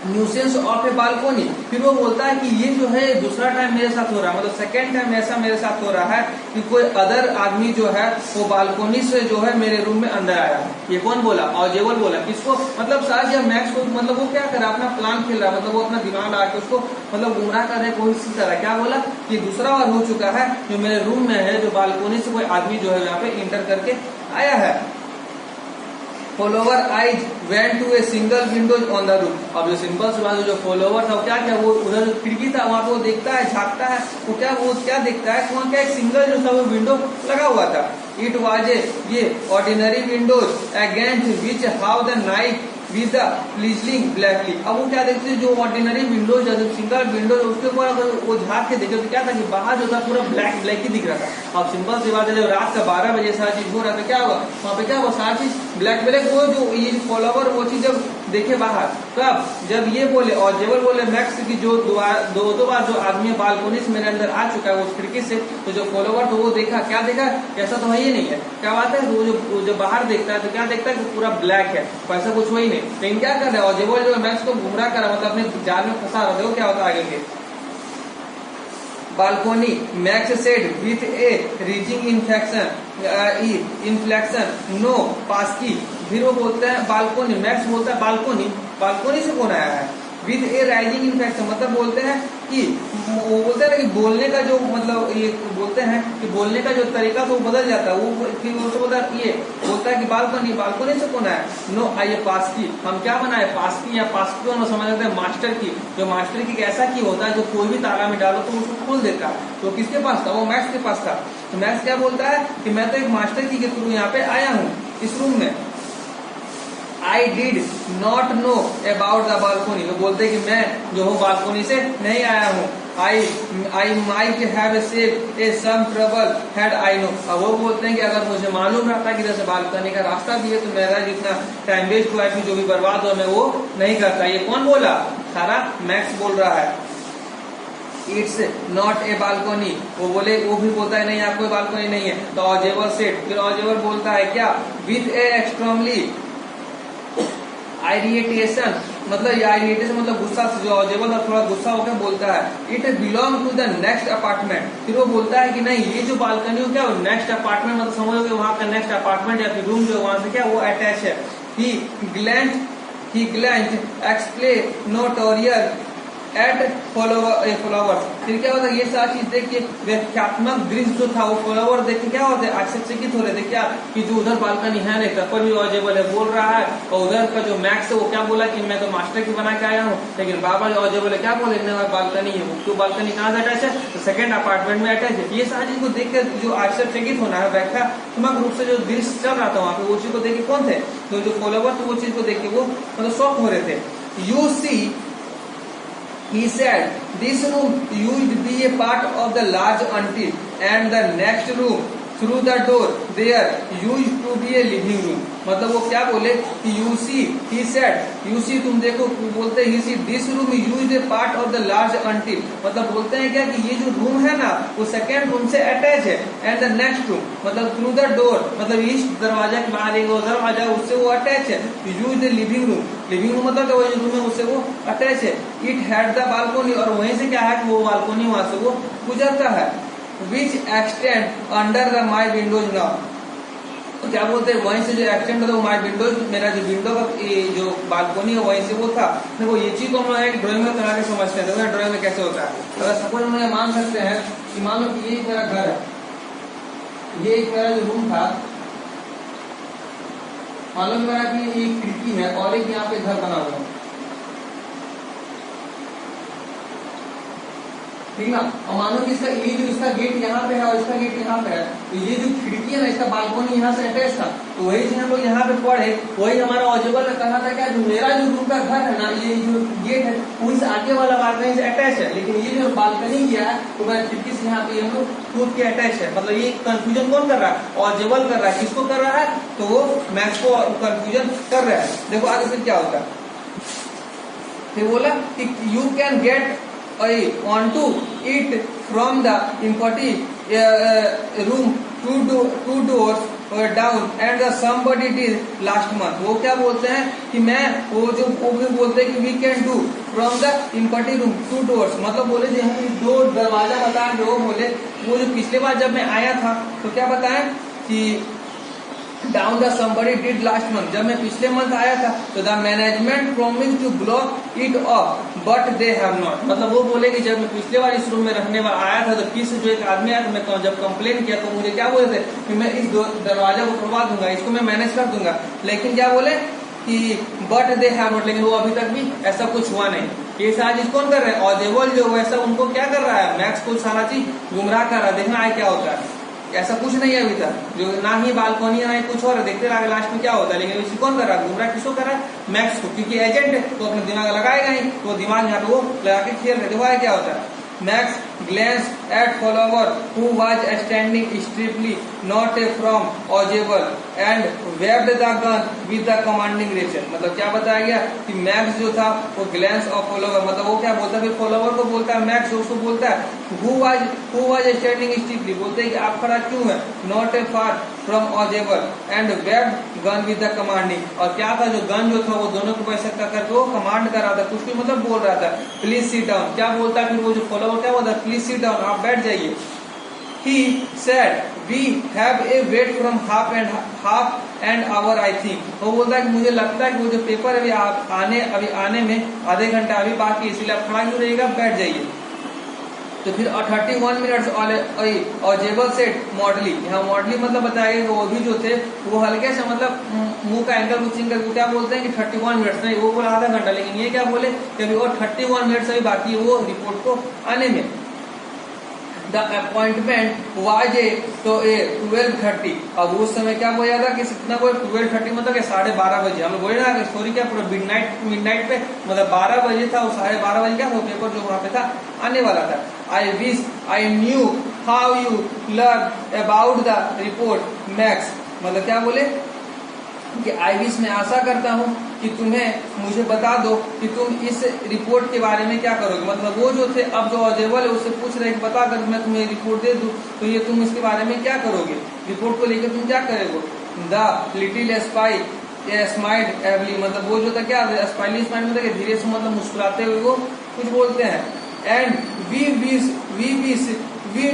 न्यूसेंस ऑफ ए बालकोनी। फिर वो बोलता है कि ये जो है दूसरा टाइम मेरे साथ हो रहा है, मतलब सेकेंड टाइम ऐसा मेरे साथ हो रहा है कि कोई अदर आदमी जो है वो बालकोनी से जो है मेरे रूम में अंदर आया। ये कौन बोला, ऑजेबल बोला। किसको, मतलब शायद या मैक्स को, मतलब वो क्या कर रहा है अपना प्लान खेल रहा है, मतलब वो अपना दिमाग लगा के उसको मतलब गुमराह कर रहे कोई इसी तरह। क्या बोला कि दूसरा बार हो चुका है जो मेरे रूम में है, जो बालकोनी से कोई आदमी जो है यहाँ पे इंटर करके आया है। Fowler eyes went to a single windows on the roof. अब जो सिंपल सी बात है, जो फॉलोवर था वो क्या किया, वो उधर जो खिड़की था वहां पे वो देखता है, झांकता है, वो क्या देखता है, वहाँ क्या एक सिंगल जो था वो विंडो लगा हुआ था। इट वाज ये ordinary windows against which how the night with the pleasing blackly. अब वो क्या देखते हैं, जो ऑर्डिनरी विंडोज है, सिंगल विंडोज, उसके ऊपर अगर वो झांक के देखे तो क्या था कि बाहर जो था पूरा ब्लैक ही दिख रहा था। अब सिंपल सी बात है, जब रात का 12 बजे सारा चीज हो रहा था, क्या हुआ वहाँ पे, क्या हुआ सारा चीज ब्लैक। वो जो ये फॉलोवर वो चीज जब देखे बाहर, कब, जब ये बोले ऑजेबल बोले मैक्स की जो दो बार जो आदमी बालकोनी से मेरे अंदर आ चुका है वो खिड़की से, तो जो फॉलोवर तो वो देखा, क्या देखा, ऐसा तो है ही नहीं है। क्या बात है, वो जो बाहर देखता है तो क्या देखता है कि पूरा ब्लैक है, ऐसा कुछ हो ही नहीं। लेकिन क्या कर रहा है ऑजेबल जो मैक्स को गुमराह कर रहा, मतलब अपने जाल में फंसा रहा। देखो क्या होता है आगे। Balcony Max said with a rising inflection no पास्की। फिर वो बोलता है बालकोनी, मैक्स बोलता है बालकोनी से कौन आया है, विद ए राइजिंग इन्फेक्शन, मतलब बोलते हैं कि वो बोलते हैं ना कि बोलने का जो मतलब ये बोलते हैं कि बोलने का जो तरीका तो बदल जाता है। वो फिर वो बोलता है ये बोलता है कि बालकोनी से कौन है, नो आइए पास की, हम क्या बनाए पास की या पास की हम समझ लेते हैं मास्टर की। जो मास्टर की ऐसा की होता है जो कोई भी ताला में डालो तो उसको खोल देता है। तो किसके पास था, वो मैक्स के पास था। तो मैक्स क्या बोलता है कि मैं तो एक मास्टर की के थ्रू यहाँ पे आया हूँ इस रूम में। I did not know about the balcony, वो बोलते कि मैं जो हूँ बालकोनी से नहीं आया हूँ। I might have saved a some trouble had I know. अब वो बोलते हैं कि अगर मुझे मालूम रहता कि इधर से बालकनी का रास्ता भी है तो मेरा जितना टाइम वेस्ट हुआ है, जो भी बर्बाद हुआ मैं वो नहीं करता। ये कौन बोला, सारा मैक्स बोल रहा है। इट्स नॉट ए बालकोनी, वो भी बोलता है नहीं यहाँ कोई बालकोनी नहीं है। तो ऑजेबल सेड, फिर ऑजेबल बोलता है क्या, विथ ए एक्सट्रीमली आइरिटेशन मतलब आइरिटेशन मतलब गुस्सा से, जो ऑजेबल और थोड़ा गुस्सा होकर बोलता है, it belong to the next apartment. फिर वो बोलता है कि नहीं, ये जो बालकनी हो क्या, नेक्स्ट अपार्टमेंट मतलब समझोगे वहां का नेक्स्ट अपार्टमेंट या फिर रूम जो वहां से क्या वो अटैच है। ही ग्लैंड एक्सप्लेनोटोरियल एट फॉलोवर्स। फिर क्या होता है, ये सारी चीज देख के व्याख्यात्मक दृश्य जो था वो फॉलोवर देख के क्या होते हैं, आश्चर्यचकित हो रहे थे क्या कि जो उधर बालकनी है नहीं, तब पर भी ऑजेबल है बोल रहा है, और उधर का जो मैक्स है वो क्या बोला कि मैं तो मास्टर की बना के आया हूँ, लेकिन बाबा जो ऑजेबल है क्या बोले, बालकनी है वो, तो बालकनी कहाँ से अटैच है, तो सेकंड अपार्टमेंट में अटैच है। ये सारी चीज को देख कर जो आश्चर्यचकित होना है, व्याख्यात्मक रूप से जो दृश्य चल रहा था वहाँ पे, वो चीज को देख के कौन थे, तो जो फॉलोवर थे वो चीज को देख के वो मतलब शॉक हो रहे थे। You see, he said, this room used to be a part of the large ante, and the next room through the door there used to be a living room। मतलब वो क्या बोले कि you see, he said, you see तुम देखो, बोलते हैं he see this room used a part of the large ante, मतलब बोलते हैं क्या कि ये जो रूम है ना वो सेकेंड रूम से अटैच है, and the next room मतलब through the door मतलब इस दरवाजा के बाहर एक दरवाजा उससे वो अटैच है, used a living room, living room मतलब वही रूम है उससे वो अटैच है। इट हैड द बालकोनी, और वहीं से क्या है कि वो बालकोनी वहां से वो गुजरता है। Which extend under the my Windows now, तो क्या बोलते हैं वहीं से जो एक्सटेंड होता है माई विंडोज, मेरा जो विंडो का जो बालकोनी है वहीं से वो था। देखो ये चीज को हम लोग ड्राइंग में करा के समझते हैं, देखो ड्राइंग में कैसे होता है। अगर सपोज हम लोग मान सकते हैं कि मान लो कि ये मेरा घर है, ये एक मेरा जो रूम था, मालूम मेरा कि एक खिड़की है और एक यहाँ पे घर बना हुआ है, ठीक ना, और मानो कि इसका ये जो इसका गेट यहाँ पे है और इसका गेट यहाँ पे है, तो ये जो खिड़की है ना इसका बालकोनी यहाँ से अटैच था, तो वही चीज हम लोग यहाँ पे पढ़े, वही हमारा ऑजेबल ने कहा था क्या, जो मेरा जो रूम का घर है ना, ये जो गेट है वो इस आगे वाला बालकनी से अटैच है, लेकिन ये जो बालकनी किया है तो मेरा खिड़की से यहाँ पे हम लोग कूद के अटैच है। मतलब ये कंफ्यूजन कौन कर रहा है, ऑजेबल कर रहा है, किसको कर रहा है, तो वो मैथ्स को कंफ्यूजन कर रहा है। देखो आगे फिर क्या होता है, फिर बोला कि you can get onto it from the empty room two doors down and the somebody did last month। वो क्या बोलते हैं कि मैं वो भी बोलते हैं कि we can do from the empty room two doors, मतलब बोले जो हम दो दरवाजा बताएं, जो बोले वो जो पिछले बार जब मैं आया था तो क्या बताएं कि down the somebody did last month, जब मैं पिछले मंथ आया था तो the management promised to block it off but they have not, मतलब वो बोले कि जब मैं पिछले बार इस रूम में रहने वाला आया था तो फिर से जो एक आदमी आया था, मैं जब कंप्लेन किया तो मुझे क्या बोले थे कि मैं इस दरवाजा को खुलवा दूंगा, इसको मैं मैनेज कर दूंगा, लेकिन क्या बोले कि बट दे हैव नॉट, लेकिन वो अभी तक भी ऐसा कुछ हुआ नहीं। ये सारा चीज कौन कर रहे हैं, ऑजेबल जो वैसा उनको क्या कर रहा है, मैक्स को सारा चीज गुमराह कर रहा है। देखना है क्या होता है, ऐसा कुछ नहीं है अभी तक, जो ना ही बालकोनी है ना ही कुछ और है, देखते रहे लास्ट में क्या होता है। लेकिन इसी कौन कर रहा है, गुमराह किसको कर रहा है, मैक्स को, क्योंकि एजेंट है तो अपना दिमाग लगाएगा ही, तो दिमाग यहाँ पे वो लगा के खेल रहे। देखो क्या होता है, max glanced at follower who was standing stiffly not from audible and waved the gun with the commanding gesture। मतलब क्या बताया गया कि मैक्स जो था वो ग्लैंस ऑफ फॉलोवर, मतलब वो क्या बोलता है, फिर फॉलोवर को बोलता है, मैक्स उसको बोलता है who was standing stiffly, बोलते हैं कि आप खड़ा क्यों है, not far from audible and waved gun with the commanding, और क्या था जो गन जो था वो दोनों को वैसा करके वो कमांड कर रहा था, कुछ भी मतलब बोल रहा था, प्लीज सिट डाउन। क्या बोलता है फिर वो जो फॉलोवर क्या बोलता है, प्लीज सिट डाउन, आप बैठ जाइए। He said we have a wait from half an hour I think। वो बोलता है कि मुझे लगता है कि वो जो पेपर अभी आने में आधे घंटा अभी बाकी, इसलिए आप खड़ा क्यों रहिएगा, बैठ जाइए। तो फिर 31 मिनट्स ऑजेबल सेट मॉडली, यहाँ मॉडली मतलब बताया कि वो भी जो थे वो हल्के से मतलब मुंह का एंगल कुचिंग करके क्या बोलते हैं कि 31 मिनट्स नहीं, वो बोला आधा घंटा, लेकिन ये क्या बोले कि अभी और 31 मिनट्स अभी बाकी है वो रिपोर्ट को आने में। द अपॉइंटमेंट वाज ए 12:30, अब उस समय क्या बोला था कि कितना कोई 12:30 मतलब 12:30 बजे, हम लोग बोले ना स्टोरी क्या पूरा मिडनाइट पे मतलब 12 बजे था, वो 12:30 बजे क्या पेपर जो वहाँ पे था आने वाला था। I wish I knew how you learn about the report max, मतलब क्या बोले कि आई विश मैं आशा करता हूँ कि तुम्हें मुझे बता दो कि तुम इस रिपोर्ट के बारे में क्या करोगे, मतलब वो जो थे अब जो ऑजेबल है उससे पूछ रहे कि बता कर मैं तुम्हें रिपोर्ट दे दूं तो ये तुम इसके बारे में क्या करोगे, रिपोर्ट को लेकर तुम क्या करोगे। द लिटिल स्पाई स्माइल्ड एवली, मतलब वो जो था क्या स्माइली स्माइल मतलब धीरे से मतलब मुस्कुराते हुए वो कुछ बोलते हैं। And we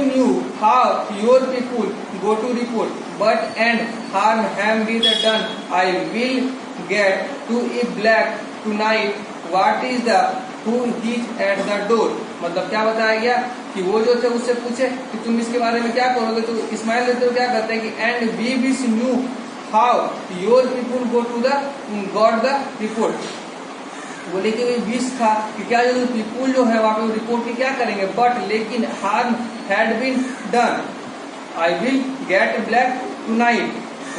knew how your people go to report but and harm ham be the done I will get to a black tonight what is the who is at the door. मतलब क्या बताया गया कि वो जो थे उससे पूछे कि तुम इसके बारे में क्या करोगे, तो इस्माइल देते हुए क्या कहते हैं कि and we wish knew how your people go to the got the report. बोले कि विश था कि क्या जो पीपुल जो है वहां पे रिपोर्ट की क्या करेंगे, बट लेकिन harm had been done I will get black tonight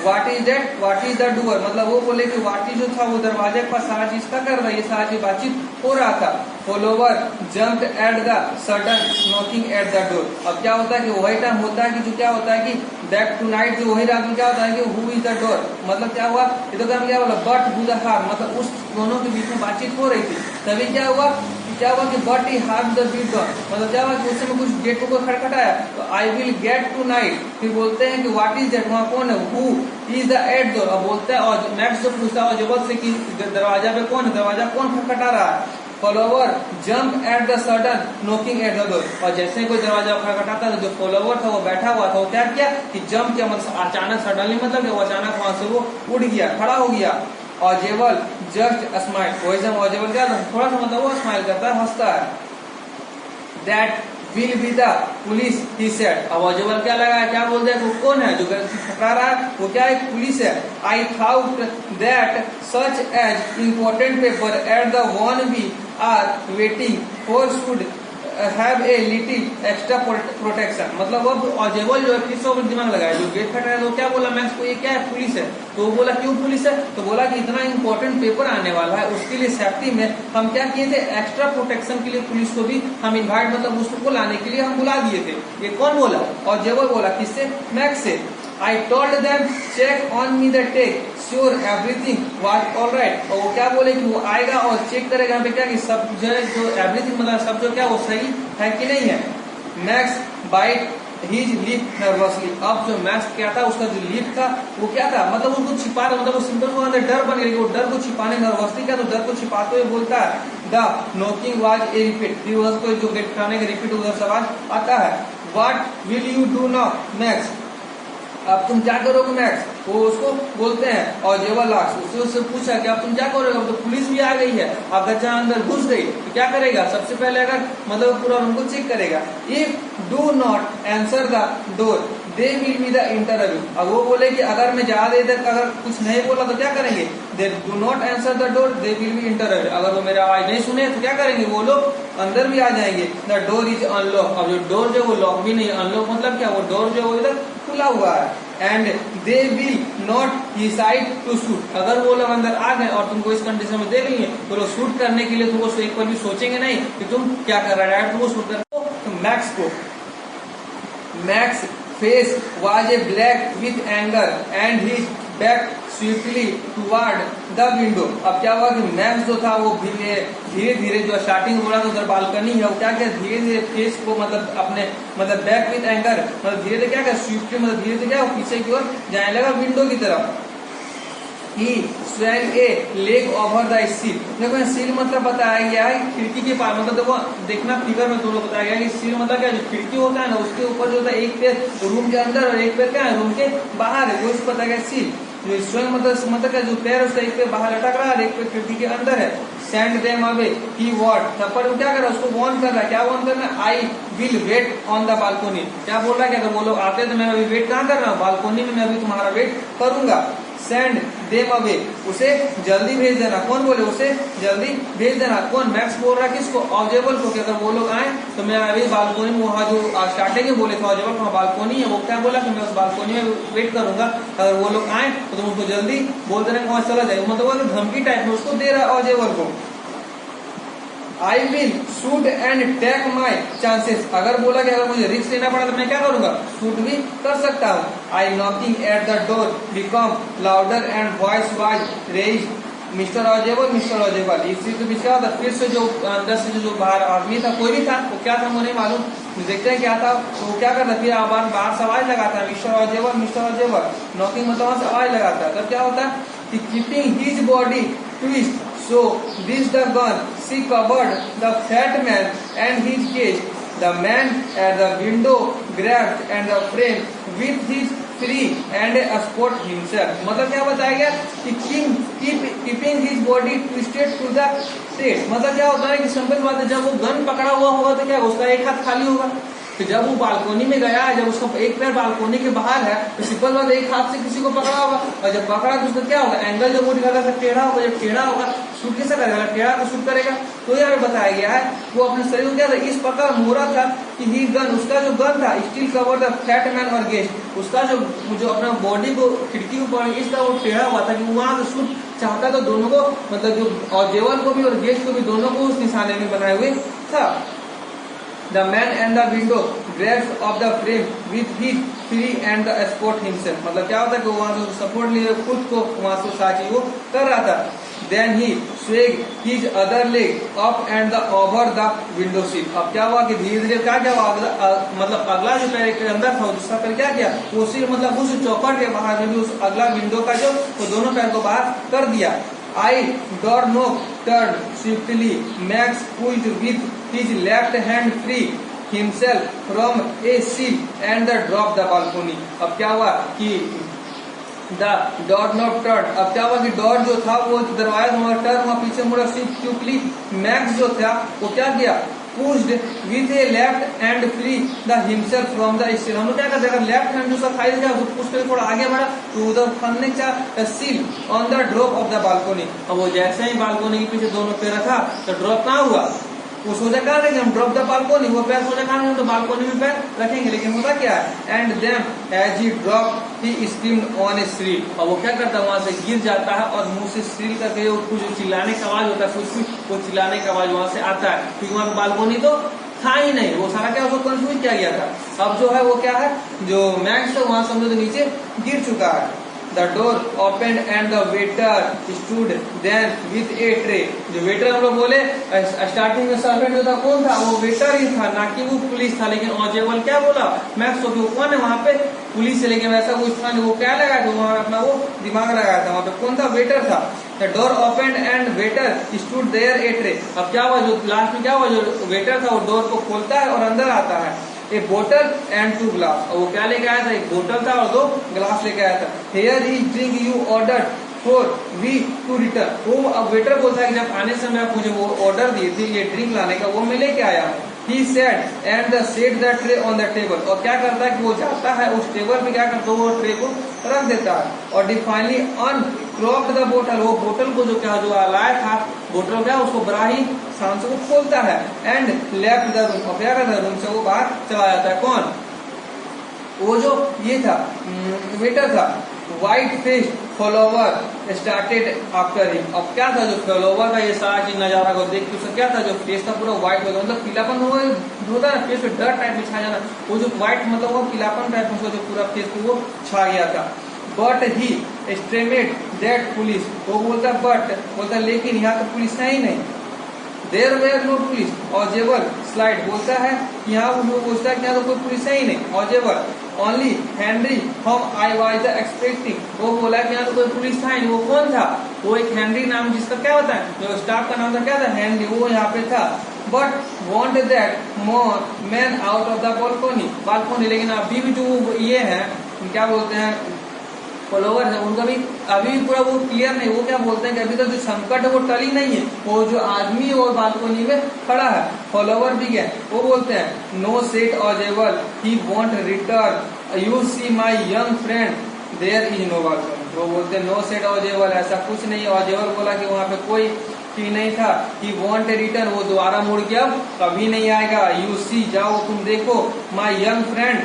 what is that what is the door. मतलब वो बोले कि वाटी जो था वो दरवाजे पर सारा चीज का कर रहा है, ये सारा चीज बातचीत हो रहा था। Follower jump at the sudden knocking at the door. अब क्या होता है कि वही टाइम होता है कि जो क्या होता है कि बैक टू नाइट जो वही रात में क्या होता है कि हु इज द डोर, मतलब क्या हुआ ये तो क्या बोला बट हु द हार्म, मतलब उस दोनों के बीच में बातचीत हो रही थी। तभी क्या हुआ कि but he harm the beat done, मतलब क्या हुआ कि उस समय कुछ गेट को खटखटाया तो I will get tonight. फिर बोलते हैं कि व्हाट इज दैट, वहां कौन है, who is the at door. अब बोलता है और नेक्स्ट जो पूछता है जबल से कि दरवाजा पे कौन है, दरवाजा कौन खटखटा रहा है। Follower jump at the sudden knocking at the door, और जैसे कोई दरवाजा खटखटाता था जो फॉलोवर था वो बैठा हुआ था वो क्या किया कि जंप किया, मतलब अचानक सडनली मतलब वो अचानक वहां से वो उड़ गया, खड़ा हो गया। ऑजेबल जस्ट स्माइल, वही से ऑजेबल क्या थोड़ा सा मतलब वो स्माइल करता है, हंसता है। That will be the police he said. अब ऑजेबल क्या लगा है, क्या बोलते हैं वो कौन है जो खटखटा रहा है, वो क्या एक पुलिस है। I thought that such as important paper at the one we are waiting for should have a little extra protection. मतलब अब ऑजेबल जो है फिर से दिमाग लगाया, जो गेट खट रहा है तो क्या बोला मैक्स को ये क्या है पुलिस है, तो वो बोला क्यों पुलिस है, तो बोला कि इतना इंपॉर्टेंट पेपर आने वाला है उसके लिए सेफ्टी में हम क्या किए थे एक्स्ट्रा प्रोटेक्शन के लिए पुलिस को भी हम इन्वाइट मतलब उसको लाने के लिए हम बुला दिए थे। ये कौन बोला, ऑजेबल बोला, किससे, मैक्स से। I told them check on me the take sure everything was all right। और वो क्या बोले कि वो आएगा और चेक करेगा यहाँ पे क्या कि सब जो एवरीथिंग मतलब सब जो क्या वो सही है कि नहीं है। Max bite his lip nervously. अब जो मैक्स क्या था उसका जो लिप था वो क्या था मतलब उसको छिपा रहा, मतलब वो सिंपल को अंदर डर बन गया, वो डर को छिपाने नर्वसली क्या तो डर को छिपाते हुए बोलता है the knocking was a repeat, फिर उसको जो गेट खाने का रिपीट उधर से आवाज आता है। What will you do now max, अब तुम क्या करोगे मैक्स, वो उसको बोलते हैं और जेबल उससे पूछा कि अब तुम क्या करोगे, अब तो पुलिस भी आ गई है, अब बच्चा अंदर घुस गई तो क्या करेगा, सबसे पहले अगर मतलब पूरा रूम को चेक करेगा। If do not answer the door they will be the interview. अब वो बोले कि अगर मैं ज्यादा देर तक अगर कुछ नहीं बोला तो क्या करेंगे, they do not answer the door they will be interview. अगर वो मेरा आवाज नहीं सुने तो क्या करेंगे वो लोग अंदर भी आ जाएंगे। द डोर इज अनलॉक, अब जो डोर जो वो लॉक भी नहीं, अनलॉक मतलब क्या वो डोर जो वो इधर खुला हुआ है। And they will not decide to shoot, अगर वो लोग अंदर आ गए और तुमको इस कंडीशन में देख लेंगे तो लोग शूट करने के लिए तुमको एक पर भी सोचेंगे नहीं कि तुम क्या कर रहा है, तुमको शूट कर तो मैक्स को max face was a black with anger and his back swiftly toward the window। अब क्या हुआ कि मैक्स जो था वो धीरे धीरे जो स्टार्टिंग हो रहा था उधर बालकनी है वो क्या क्या धीरे धीरे फेस को मतलब अपने मतलब बैक विथ एंगर मतलब धीरे धीरे क्या क्या स्विफ्टली मतलब धीरे धीरे क्या पीछे की ओर जाने लगा विंडो की तरफ। He swung a leg over the sill। देखो सील मतलब बताया गया है खिड़की के पास, मतलब देखो देखना फिगर में दोनों बताया गया कि सील मतलब क्या जो खिड़की होता है ना उसके ऊपर जो होता है एक पैर रूम के अंदर और एक पैर क्या है रूम के बाहर है, वो इसको बताया गया सील। जो स्वयं मतलब क्या जो पैर उसका एक पैर बाहर लटक रहा है और एक पैर खिड़की के अंदर है। Send them away he what, तब पर वो क्या कर रहा है उसको वॉर्न कर रहा है, क्या वॉर्न कर रहा है, I will wait on the balcony. क्या बोल रहा है कि अगर वो लोग आते तो मैं अभी वेट कहाँ कर रहा हूँ, बालकोनी में मैं अभी तुम्हारा वेट करूंगा। सेंड देम अवे, उसे जल्दी भेज देना, कौन बोले उसे जल्दी भेज देना, कौन मैक्स बोल रहा है किसको, ऑजेबल को कि अगर वो लोग आए तो मैं अभी बालकोनी में वहाँ जो स्टार्टिंग में बोले थे ऑजेबल वहाँ बालकोनी है वो क्या बोला कि मैं उस बालकोनी में वेट करूंगा, अगर वो लोग आए तो तुम उसको जल्दी बोल देना वहां चला जाए, मतलब वो धमकी टाइप में उसको दे रहा है ऑजेबल को। I will shoot and take my chances, अगर बोला कि अगर मुझे रिस्क लेना पड़ा तो मैं क्या करूंगा शूट भी कर सकता हूँ। I knocking at the door become louder and voice was raise mister Ausable. इसी के पीछे था फिर से जो अंदर से जो बाहर आदमी था कोई भी था वो क्या था मुझे मालूम, देखते हैं क्या था तो वो क्या करता फिर बाहर से आवाज लगाता है मिस्टर ऑजेबल नॉकिंग मतलब वहां से आवाज लगाता है। तब क्या होता है कि keeping his body twist so this the gun see covered the fat man and his gaze the man at the window grabbed and the frame with his free and spot himself. मतलब क्या बताया गया कि keeping his body twisted to the state. मतलब क्या होता है कि सिंपल बात है, जब वो गन पकड़ा हुआ होगा तो क्या उसका एक हाथ खाली होगा, तो जब वो बालकोनी में गया है, जब उसका एक पैर बालकोनी के बाहर है, तो सिंपल बात एक हाथ से किसी को पकड़ा होगा, और जब पकड़ा तो उसका क्या होगा, एंगल जो वो निकाला टेढ़ा होगा, जब टेढ़ा होगा शूट कैसे करेगा, टेढ़ा को शूट करेगा। तो यहाँ पे बताया गया है वो अपने शरीर को क्या था, इस प्रकार मोड़ा था कि ही गन, उसका जो गन था still cover the fat man और गेस्ट, उसका जो अपना बॉडी को खिड़की को पकड़ इस तरह वो टेढ़ा हुआ था कि वो वहां से शूट चाहता तो दोनों को, मतलब जो ऑजेवल को भी और गेस्ट को भी, दोनों को उस निशाने में बनाए हुए था। The man and the window grabs of the frame with his free and the sport himself। मतलब क्या होता है कि वो वहां से सपोर्ट लिए खुद को वहां से साची वो कर रहा था। Then he swayed his other leg up and the over the window sill। अब क्या हुआ कि धीरे धीरे क्या हुआ, मतलब अगला जो पैर के अंदर था दूसरा पैर क्या किया, वो सिर मतलब उस चौखट के बाहर में भी उस अगला विंडो का जो वो दोनों पैर को बाहर कर दिया। I doorknob turned swiftly, Max pulled with his left hand free himself from a sill and dropped the balcony। अब क्या हुआ कि द doorknob turned, अब क्या हुआ कि डोर जो था वो दरवाजा हुआ टर्न हुआ पीछे मुड़ा, स्विफ्टली मैक्स जो था वो क्या किया, pushed with a left hand free the himself from the sill। हम लोग क्या करते हैं, अगर लेफ्ट हैंड जो खाई गया उसको पुश करके थोड़ा आगे बढ़ा तो उधर फंसने का सिल on the drop of the balcony. अब वो जैसे ही बालकोनी के पीछे दोनों पैर रखा तो ड्रॉप कहाँ हुआ, वो सोचा कहाँ रखेंगे हम, ड्रॉप द बालकोनी, वो पैर सोचा कहाँ तो बालकोनी में पैर रखेंगे, लेकिन होता क्या है, and them as he drop he screamed on a shrill. और वो क्या करता है वहां से गिर जाता है और मुंह से श्रील करके कुछ चिल्लाने का आवाज होता है, कुछ वो चिल्लाने का आवाज वहां से आता है, क्योंकि वहां बालकोनी तो था ही नहीं, वो सारा क्या उसको कंफ्यूज किया गया था। अब जो है वो क्या है, जो मैक्स है वहां समझो तो नीचे गिर चुका है। The door opened and the waiter stood then with a tray। जो वेटर हम लोग बोले स्टार्टिंग में सर्वेंट जो था कौन था, वो वेटर ही था, ना कि वो पुलिस था। लेकिन ऑजेबल क्या बोला, मैक्स को कौन है वहां पे पुलिस है, लेकिन वैसा कुछ था नहीं, वो क्या लगाया था वहां अपना वो दिमाग लगाया था, वहां पे कौन था, वेटर था। The door opened and waiter stood there a tray। अब क्या हुआ, जो लास्ट में क्या हुआ, जो वेटर था वो डोर को खोलता है और अंदर आता है, ए बोतल एंड 2 ग्लास। और वो क्या लेके आया था, एक बोतल था और 2 ग्लास लेके आया था। Here is drink you order for we to return. वो अब वेटर बोलता है कि जब आने समय आप मुझे वो ऑर्डर दिए थे ये ड्रिंक लाने का, वो मैं लेके आया हूँ। He said and set the tray on the table। और क्या करता है कि वो जाता है उस टेबल पे, क्या करता है वो ट्रे को रख देता है और डिफाइनली अनक्रॉक्ड द बोतल। वो बोतल को जो क्या जो लाया था बोतल क्या उसको बड़ा ही शान से वो खोलता है एंड लेफ्ट द रूम। और क्या करता है रूम से वो बाहर चला जाता है। कौन, वो जो ये था वेटर था। White face follower started after him. अब क्या था, जो फॉलोवर का ये सारा चीज नजारा को देख के उसका क्या था, जो फेस था पूरा व्हाइट हो गया, मतलब पीलापन होता है ना फेस पे, डर टाइप में छा जाना, वो जो व्हाइट मतलब वो पीलापन टाइप में जो पूरा फेस पे वो छा गया था। But he estimate that police, वो बोलता बट बोलता लेकिन यहाँ तो पुलिस है ही नहीं। There where no police. Ausable स्लाइड बोलता है कि यहाँ वो पूछता है कि यहाँ तो कोई पुलिस है ही नहीं। ऑजेबल ओनली हेनरी हम आई वाज एक्सपेक्टिंग। वो बोला कि यहाँ तो कोई पुलिस था ही नहीं। वो कौन था, वो एक हेनरी नाम, जिसका क्या होता है जो स्टाफ का नाम था क्या था, हेनरी, वो यहाँ पे था। But want that more man out of the balcony. लेकिन अभी भी जो ये है क्या बोलते हैं फॉलोवर है, उनका भी अभी भी पूरा वो क्लियर नहीं। वो क्या बोलते हैं कि अभी तक जो संकट है वो टली नहीं है। वो जो आदमी और बालकोनी में खड़ा है फॉलोवर भी है, वो बोलते हैं no set Ausable he want return you see my young friend there is no balcony. वो बोलते हैं नो सेट ऑजेबल, ऐसा कुछ नहीं। ऑजेबल बोला कि वहां पे कोई की नहीं था। ही वॉन्ट रिटर्न, वो दोबारा मुड़ के अब कभी नहीं आएगा। यू सी जाओ तुम देखो, my young friend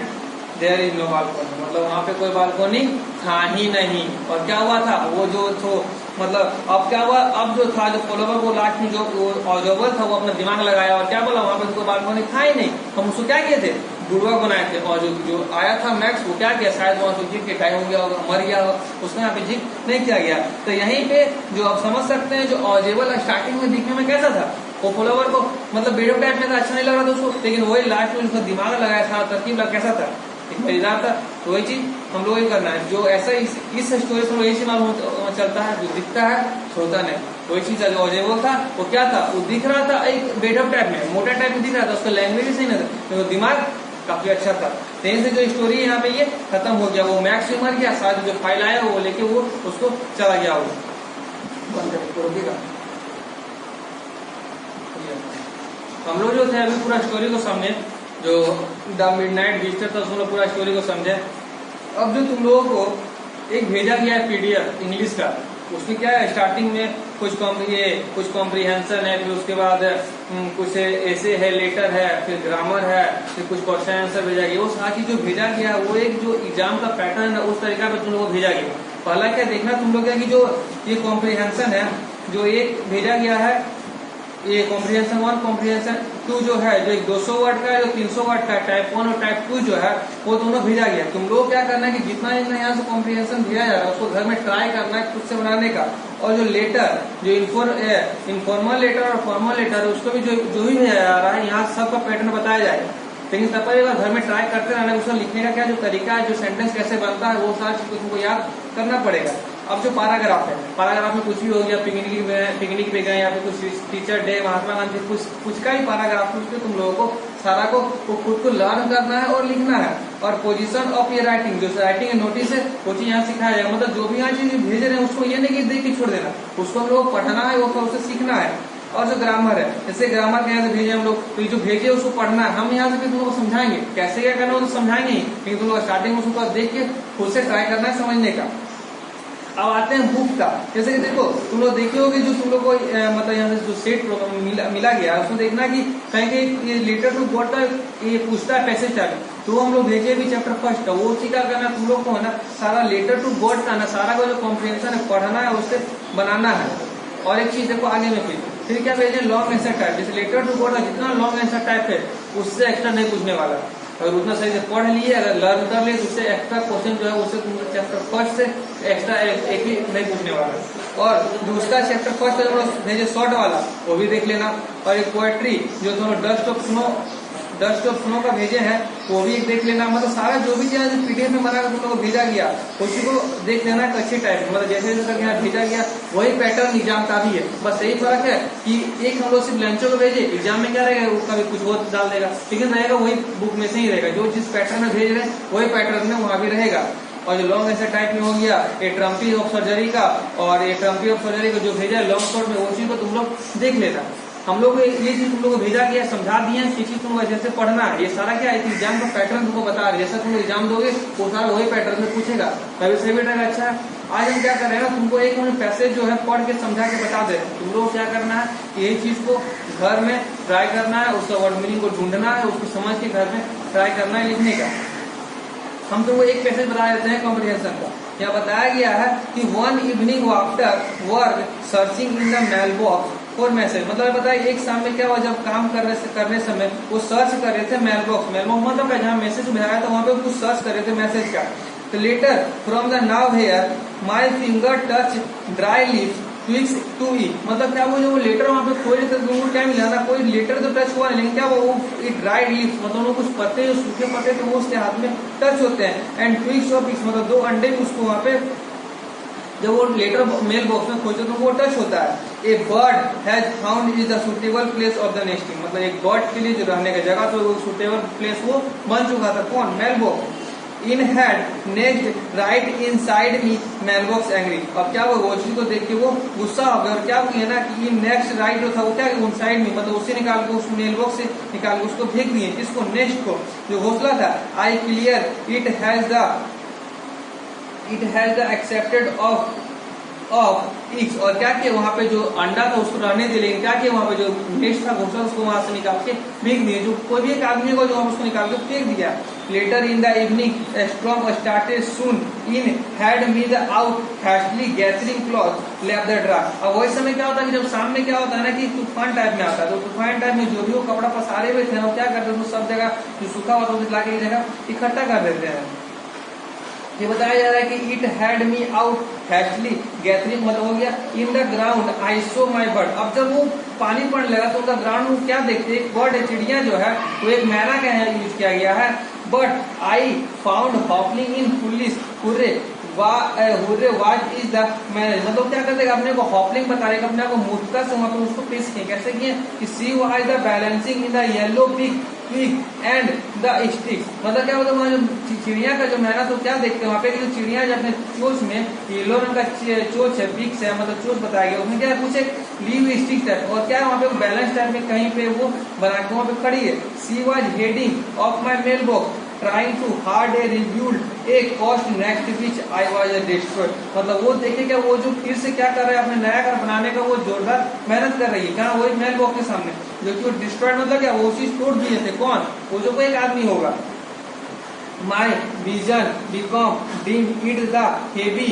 there is no balcony, मतलब वहां पे कोई बालकोनी था ही नहीं। और क्या हुआ था, वो जो तो मतलब अब क्या हुआ, अब जो था जो फॉलोवर को लास्ट में जो ऑजेबल था वो अपना दिमाग लगाया और क्या बोला वहां पे कोई बालकोनी था ही नहीं। हम उसको क्या किए थे, बुड़वा बनाए थे। और जो आया था मैक्स वो क्या किया, शायद वहां से गिर के टाइम हो गया होगा, मर गया होगा, उसको यहाँ पे जिक नहीं किया गया। तो यहीं पे जो आप समझ सकते हैं जो ऑजेबल स्टार्टिंग में दिखने में कैसा था, वो फॉलोवर को मतलब बेडो टाइप में था, अच्छा नहीं लग रहा था उसको, लेकिन वही लास्ट में उसका दिमाग लगाया था, तरकीब लगा कैसा था एक मजेदार था। तो वही चीज हम लोग ये करना है, जो ऐसा इस स्टोरी पर यही चीज मालूम चलता है, जो दिखता है होता नहीं। वही चीज ऑजेबल था, वो क्या था, वो दिख रहा था एक बेडअप टाइप में, मोटा टाइप में दिख रहा था, उसका लैंग्वेज सही नहीं था, तो दिमाग काफी अच्छा था। तेज से जो स्टोरी यहाँ पे ये खत्म हो गया, वो मैक्स में मर गया, साथ जो फाइल आया वो लेके वो उसको चला गया। वो रोकेगा। हम लोग जो थे अभी पूरा स्टोरी को समझे, जो द मिडनाइट विजिटर था उसमें पूरा स्टोरी को समझे। अब जो तुम लोगों को एक भेजा गया है पीडीएफ इंग्लिश का, उसमें क्या है, स्टार्टिंग में कुछ कॉम्प्रीहेंशन है, फिर उसके बाद कुछ ऐसे है, लेटर है, फिर ग्रामर है, फिर कुछ क्वेश्चन आंसर भेजा गया। वो सारी जो भेजा गया वो एक जो एग्जाम का पैटर्न है उस तरीका पे तुम लोगों को भेजा गया। पहला क्या देखना तुम लोग, क्या कि जो ये कॉम्प्रीहेंशन है, जो एक भेजा गया है, ये कॉम्प्रीहेंशन 1 कॉम्प्रीहेंशन 2 जो है, जो एक 200 वर्ड का है, जो 300 वर्ड का, टाइप 1 और टाइप 2 जो है वो दोनों भेजा गया। तुम लोग क्या करना है कि जितना यहाँ से कॉम्प्रीहेंशन भेजा जा रहा है उसको घर में ट्राई करना है खुद से बनाने का। और जो लेटर, जो इनफॉर्मल लेटर और फॉर्मल लेटर है, उसको भी जो भी भेजा जा रहा है यहाँ सबका पैटर्न बताया जाएगा। लेकिन तब पर घर में ट्राई करते रहना, उसको लिखने का क्या जो तरीका है, जो सेंटेंस कैसे बनता है, वो सारी चीज तुमको याद करना पड़ेगा। अब जो पैराग्राफ है, पैराग्राफ में कुछ भी हो गया, पिकनिक पे गए या फिर कुछ टीचर डे, महात्मा गांधी, कुछ का ही पैराग्राफ, उसमें तुम लोगों को सारा को खुद को लर्न करना है और लिखना है। और पोजीशन ऑफ ये राइटिंग, जो राइटिंग नोटिस है वो चीज यहाँ सिखाया जाएगा। मतलब जो भी यहाँ चीज भेज रहे हैं उसको ये नहीं कि देख के छोड़ देना, उसको हम लोग पढ़ना है, वो उसे सीखना है। और जो ग्रामर है, जैसे ग्रामर के यहाँ से भेजे हम लोग, तो जो भेजे उसको पढ़ना है। हम यहाँ से फिर तुम लोग को समझाएंगे कैसे क्या करना, वो तो समझाएंगे ही, लेकिन तुम लोग स्टार्टिंग में उसको देख के खुद से ट्राई करना है समझने का। अब आते हैं बुक का। जैसे कि देखो तुम लोग देखे होगे, जो तुम लोग को मतलब यहाँ से जो सेट मिला गया है उसमें देखना कि कहीं कहीं ये लेटर टू गॉड का ये पूछता है पैसेज टाइप, तो हम लोग भेजे भी चैप्टर फर्स्ट का, वो चीज क्या करना तुम लोग को है ना, सारा लेटर टू गॉड का ना सारा का जो कॉम्प्रिहेंशन है पढ़ना है, उससे बनाना है। और एक चीज देखो आगे में फिर क्या भेजे, लॉन्ग आंसर टाइप। जैसे लेटर टू गॉड का जितना लॉन्ग आंसर टाइप है उससे एक्स्ट्रा नहीं पूछने वाला। अगर उतना सही से पढ़ लिए, अगर लर्न कर लिए, तो उससे एक्स्ट्रा क्वेश्चन जो है उससे तुम चैप्टर फर्स्ट से एक्स्ट्रा एक ही नहीं पूछने वाला। और दूसरा चैप्टर फर्स्ट का जो भेजे शॉर्ट वाला, वो भी देख लेना। और एक पोएट्री जो दोनों डस्ट ऑफ स्नो का भेजे हैं, वो भी एक देख लेना। मतलब सारा जो भी चीज पीडीएफ में बनाकर तुम लोग को भेजा गया उसी को देख लेना अच्छे टाइप। मतलब जैसे जैसे यहाँ भेजा गया वही पैटर्न एग्जाम का भी है, बस यही फर्क है कि एक हम लोग सिर्फ लंचों को भेजे, एग्जाम में क्या रहेगा उसका भी कुछ और डाल देगा, लेकिन रहेगा वही बुक में से ही रहेगा। जो जिस पैटर्न में भेज रहे हैं वही पैटर्न में वहां भी रहेगा। और जो लॉन्ग आंसर टाइप में हो गया ये ट्रम्पी ऑफ सर्जरी का, और ये ट्रम्पी ऑफ सर्जरी का जो भेजा है लॉन्ग शॉर्ट में, वो चीज को तुम लोग देख लेना। हम लोग ये चीज तुम लोग को भेजा गया, समझा दिए, ये चीज तुम जैसे पढ़ना है। ये सारा क्या है, एग्जाम का पैटर्न तुमको बता रहे, जैसा तुम एग्जाम दोगे वो सारा वही पैटर्न में पूछेगा। तभी सही बेटा अच्छा है। आज हम क्या कर रहे हैं ना, तुमको एक पैसेज जो है पढ़ के समझा के बता दे रहे हैं। तुम लोग क्या करना है, यही चीज को घर में ट्राई करना है, उसका वर्ड मीनिंग को ढूंढना है, उसको समझ के घर में ट्राई करना है लिखने का। हम तुमको एक पैसेज बता देते हैं कॉम्प्रिहेंशन का। यहाँ बताया गया है कि 1 evening after work searching in the mail box for message. मतलब बताया एक शाम में क्या हुआ, जब काम करने समय वो सर्च कर रहे थे मेल बॉक्स मतलब जहाँ मैसेज भेजा था वहाँ पे कुछ सर्च कर रहे थे मैसेज का। तो later from the now here my finger touch dry leaves twigs to ई। मतलब क्या वो जो लेटर वहाँ पे खोए थे तो क्या मिला ना, कोई लेटर तो टच हुआ नहीं, लेकिन क्या वो ड्राई लीव्स मतलब कुछ पत्ते, जो सूखे पत्ते थे वो उसके हाथ में टच होते हैं। एंड ट्विक्स ऑफ इक्स मतलब 2 अंडे भी उसको वहाँ पे जब वो लेटर मेल बॉक्स में खोजते तो वो टच होता है। A bird has found is the suitable place of the nesting. मतलब एक बर्ड के लिए जो रहने का जगह तो वो सुटेबल प्लेस वो बन चुका था। कौन, mailbox. In had next right inside me mailbox angry. अब क्या वो चीज को देख के वो गुस्सा हो गया, और क्या किया ना कि इन नेक्स्ट राइट जो था वो क्या उन साइड में, मतलब उससे निकाल के उस मेल बॉक्स से निकाल के उसको फेंक दिए। किसको, नेक्स्ट को, जो घोंसला था। I clear it has the accepted of इक्स। और क्या किया वहां पे जो अंडा था उसको रहने दे, लेकिन क्या किया वहां पे जो नेक्स्ट था घोंसला उसको वहां से निकाल के फेंक दिए। जो कोई भी एक आदमी को जो उसको निकाल के फेंक दिया। Later in the evening storm started soon in had me the out hastily gathering cloth left the draw. अब वही समय क्या होता है कि जब सामने क्या होता है ना कि तूफान टाइप में आता है, तो तूफान टाइप में जो भी वो कपड़ा पसारे हुए थे वो क्या करते हैं, सब जगह जो सूखा हुआ था उसे लाके एक जगह इकट्ठा कर देते हैं। ये बताया जा रहा है कि it had me out hastily gathering, मतलब हो गया in the ground I saw my bird. अब जब वो पानी पड़ने लगा तो उनका ग्राउंड में क्या देखते, एक बर्ड है, चिड़िया जो है वो एक मैना का यूज किया गया है। बट आई फाउंड हॉपलिंग in police hurray what is the manage, मतलब क्या करते अपने को हॉपलिंग बता रहे, अपने को मूर्खता से वहां पर उसको पेश किए, कैसे किए कि she was the balancing in the yellow pig and the stick, मतलब क्या होता है जो चिड़िया का जो मैना तो क्या देखते हैं वहां पे जो चिड़िया जो अपने चोच में येलो रंग का चोच है, पिक्स है, मतलब चोच बताया गया, उसमें क्या है कुछ एक लीव स्टिक टाइप, और क्या है वहां पे बैलेंस टाइप में कहीं पे वो बना के वहां पे खड़ी है। She was heading off my mail box trying to hard a रिव्यूल्ड a cost next which I was destroyed, मतलब वो देखे क्या वो जो फिर से क्या कर रहा है अपने नया घर बनाने का वो जोरदार मेहनत कर रही है, कहाँ वही मेल बॉक्स के सामने, जो कि वो डिस्ट्रॉयड मतलब क्या वो चीज तोड़ दिए थे, कौन, वो जो कोई एक आदमी होगा। My vision become deem it the heavy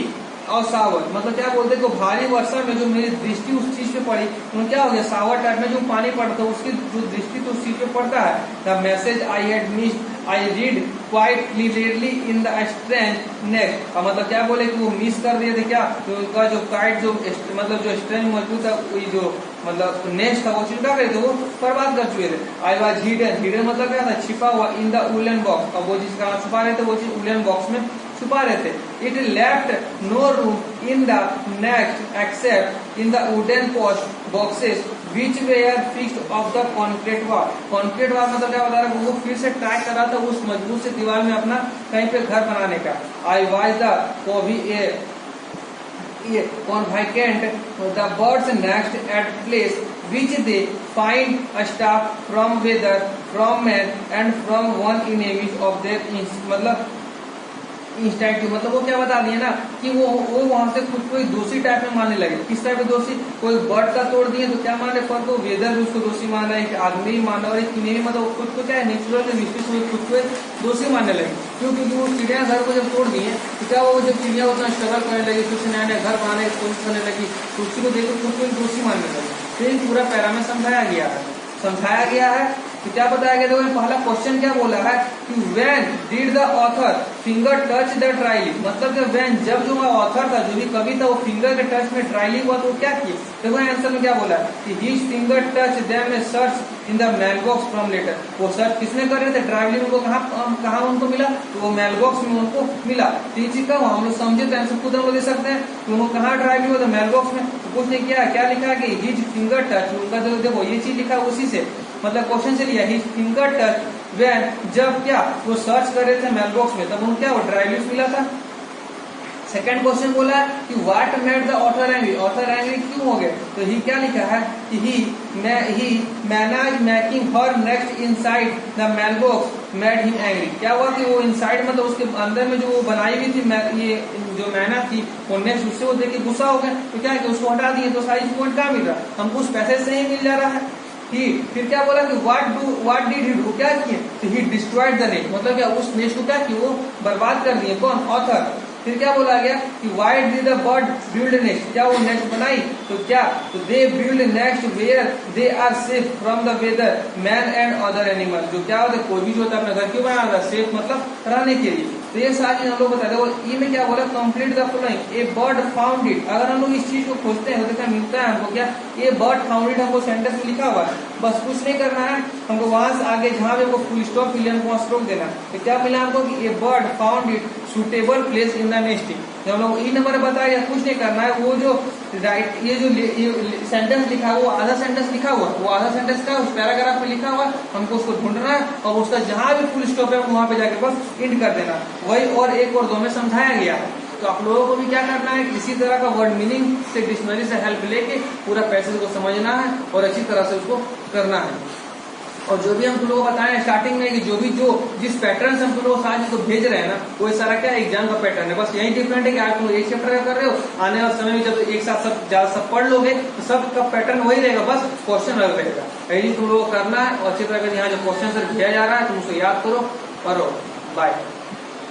or sour, मतलब क्या बोलते हैं भारी वर्षा में जो मेरी दृष्टि उस चीज पे पड़ी तो क्या हो गया, सावर टाइप में जो पानी पड़ता है उसकी जो दृष्टि तो उस चीज पे पड़ता है। The message I had missed I read quite clearly in the strength next, मतलब क्या बोले कि वो मिस कर दिए थे क्या, तो उनका जो काइट जो मतलब जो स्ट्रेंथ मौजूद था वही जो मतलब नेक्स्ट था वो चीज क्या करे थे वो बर्बाद कर चुके थे। आई वाज हिडन मतलब क्या था, छिपा हुआ इन द वुलन बॉक्स, और वो चीज कहाँ छुपा रहे थे, वो चीज वुलन बॉक्स में छुपा रहे थे। It left no room in the next except in the wooden post boxes which were fixed of the concrete wall, concrete wall मतलब क्या बता रहा है वो फिर से ट्राई कर रहा था उस मजबूत से दीवार में अपना कहीं पे घर बनाने का। I was the confident the birds next at place which they find a staff from weather from man and from one enemies of their मतलब इंस्टेंटिव, मतलब वो क्या बता दिए ना कि वो वहां से खुद कोई दोषी टाइप में मानने लगे, किस टाइप में दोषी, कोई बर्ड का तोड़ दिए तो क्या माने फर्क को वेदर उसको दोषी मान रहा है, एक आदमी मान रहा है और एक किन्हीं मतलब खुद को क्या है नेचुरल विशेष हुए खुद को दोषी मानने लगे। क्यों, क्योंकि वो चिड़िया घर को जब तोड़ दिए तो क्या वो जब चिड़िया उतना स्ट्रगल करने लगी, कुछ नया नया घर बनाने की कोशिश करने लगी तो उसी को देखकर खुद को दोषी मानने लगे। तो ये पूरा पैरा में समझाया गया है तो क्या बताया गया, देखो पहला क्वेश्चन क्या बोला है कि when did the author finger touch the dry leaf, मतलब कि व्हेन जब जो ऑथर था जो भी कवि था वो फिंगर के टच में ड्राई लीफ हुआ तो क्या किए, देखो आंसर में क्या बोला है कि his finger touch them a search in the mail box from letter, वो सर्च किसने कर रहे थे, ड्राई लीफ को कहाँ उनको मिला, तो वो मेल बॉक्स में उनको मिला। तो ये चीज का हम लोग समझे तो आंसर खुद हम लोग दे सकते हैं कि उनको कहाँ ड्राई लीफ होता मेल बॉक्स में, तो कुछ नहीं किया, क्या लिखा कि हिज फिंगर टच, उनका देखो ये चीज लिखा उसी से मतलब क्वेश्चन से लिया, हिज फिंगर टच व्हेन जब क्या वो सर्च कर रहे थे मेल बॉक्स में तब उनको क्या वो ड्राई लीफ मिला था। सेकंड क्वेश्चन बोला है कि what made the author angry, author angry क्यों हो गए, तो ही क्या लिखा है कि he manage making her next inside the mail box made him angry, क्या हुआ कि वो इनसाइड मतलब उसके अंदर में जो वो बनाई हुई थी ये जो मैना थी वो नेक्स्ट उससे वो देख के गुस्सा हो गए, तो क्या है कि उसको हटा दिए तो सारी पॉइंट कहाँ मिल रहा हमको उस पैसे से ही मिल जा रहा है। फिर क्या बोला कि व्हाट डिड ही डू, क्या किए, तो ही डिस्ट्रॉयड द नेस्ट, मतलब क्या उस नेस्ट को क्या किए वो बर्बाद कर दिए, कौन, ऑथर। फिर क्या बोला गया कि why did the bird build nest, क्या वो नेस्ट बनाई, तो क्या, तो they build nest where they are safe from the weather man and other animal, जो क्या होता है कोई भी जो होता है अपना घर क्यों बना रहा है, सेफ मतलब रहने के लिए। तो ये सारी हम लोग बता दो, ई में क्या बोला complete the following, A bird found it, अगर हम लोग इस चीज को खोजते हैं तो क्या मिलता है हमको, क्या ये बर्ड फाउंड इट हमको सेंटेंस में लिखा हुआ है, बस कुछ नहीं करना है हमको, वहां से आगे जहां भी फुल स्टॉप फिल वहां से रोक देना। तो क्या मिला हमको कि a bird found it suitable place in the nesting, जब हम लोग ई नंबर बताया कुछ नहीं करना है, वो जो राइट ये जो सेंटेंस लिखा है वो आधा सेंटेंस लिखा हुआ, वो आधा सेंटेंस का उस पैराग्राफ में लिखा हुआ, हमको उसको ढूंढना है और उसका जहां भी फुल स्टॉप है वहां पे जाके बस एंड कर देना, वही और 1 और 2 में समझाया गया है। तो आप लोगों को भी क्या करना है, इसी तरह का वर्ड मीनिंग से डिक्शनरी से हेल्प लेके पूरा पैसेज को समझना है और अच्छी तरह से उसको करना है। और जो भी हम तुम लोगों को बताएं स्टार्टिंग में कि जो जिस पैटर्न से हम तुम लोगों को आज को भेज रहे हैं ना वो सारा क्या एग्जाम का पैटर्न है, बस यही डिफरेंट है कि आज तुम एक चैप्टर का कर रहे हो, आने वाले समय में जब एक साथ सब पढ़ लोगे तो सब का पैटर्न वही रहेगा, बस क्वेश्चन अलग रहेगा। यही तुम लोगों को करना है और अच्छी तरह का यहाँ जो क्वेश्चन दिया जा रहा है तुम उसको याद करो, पढ़ो। बाय।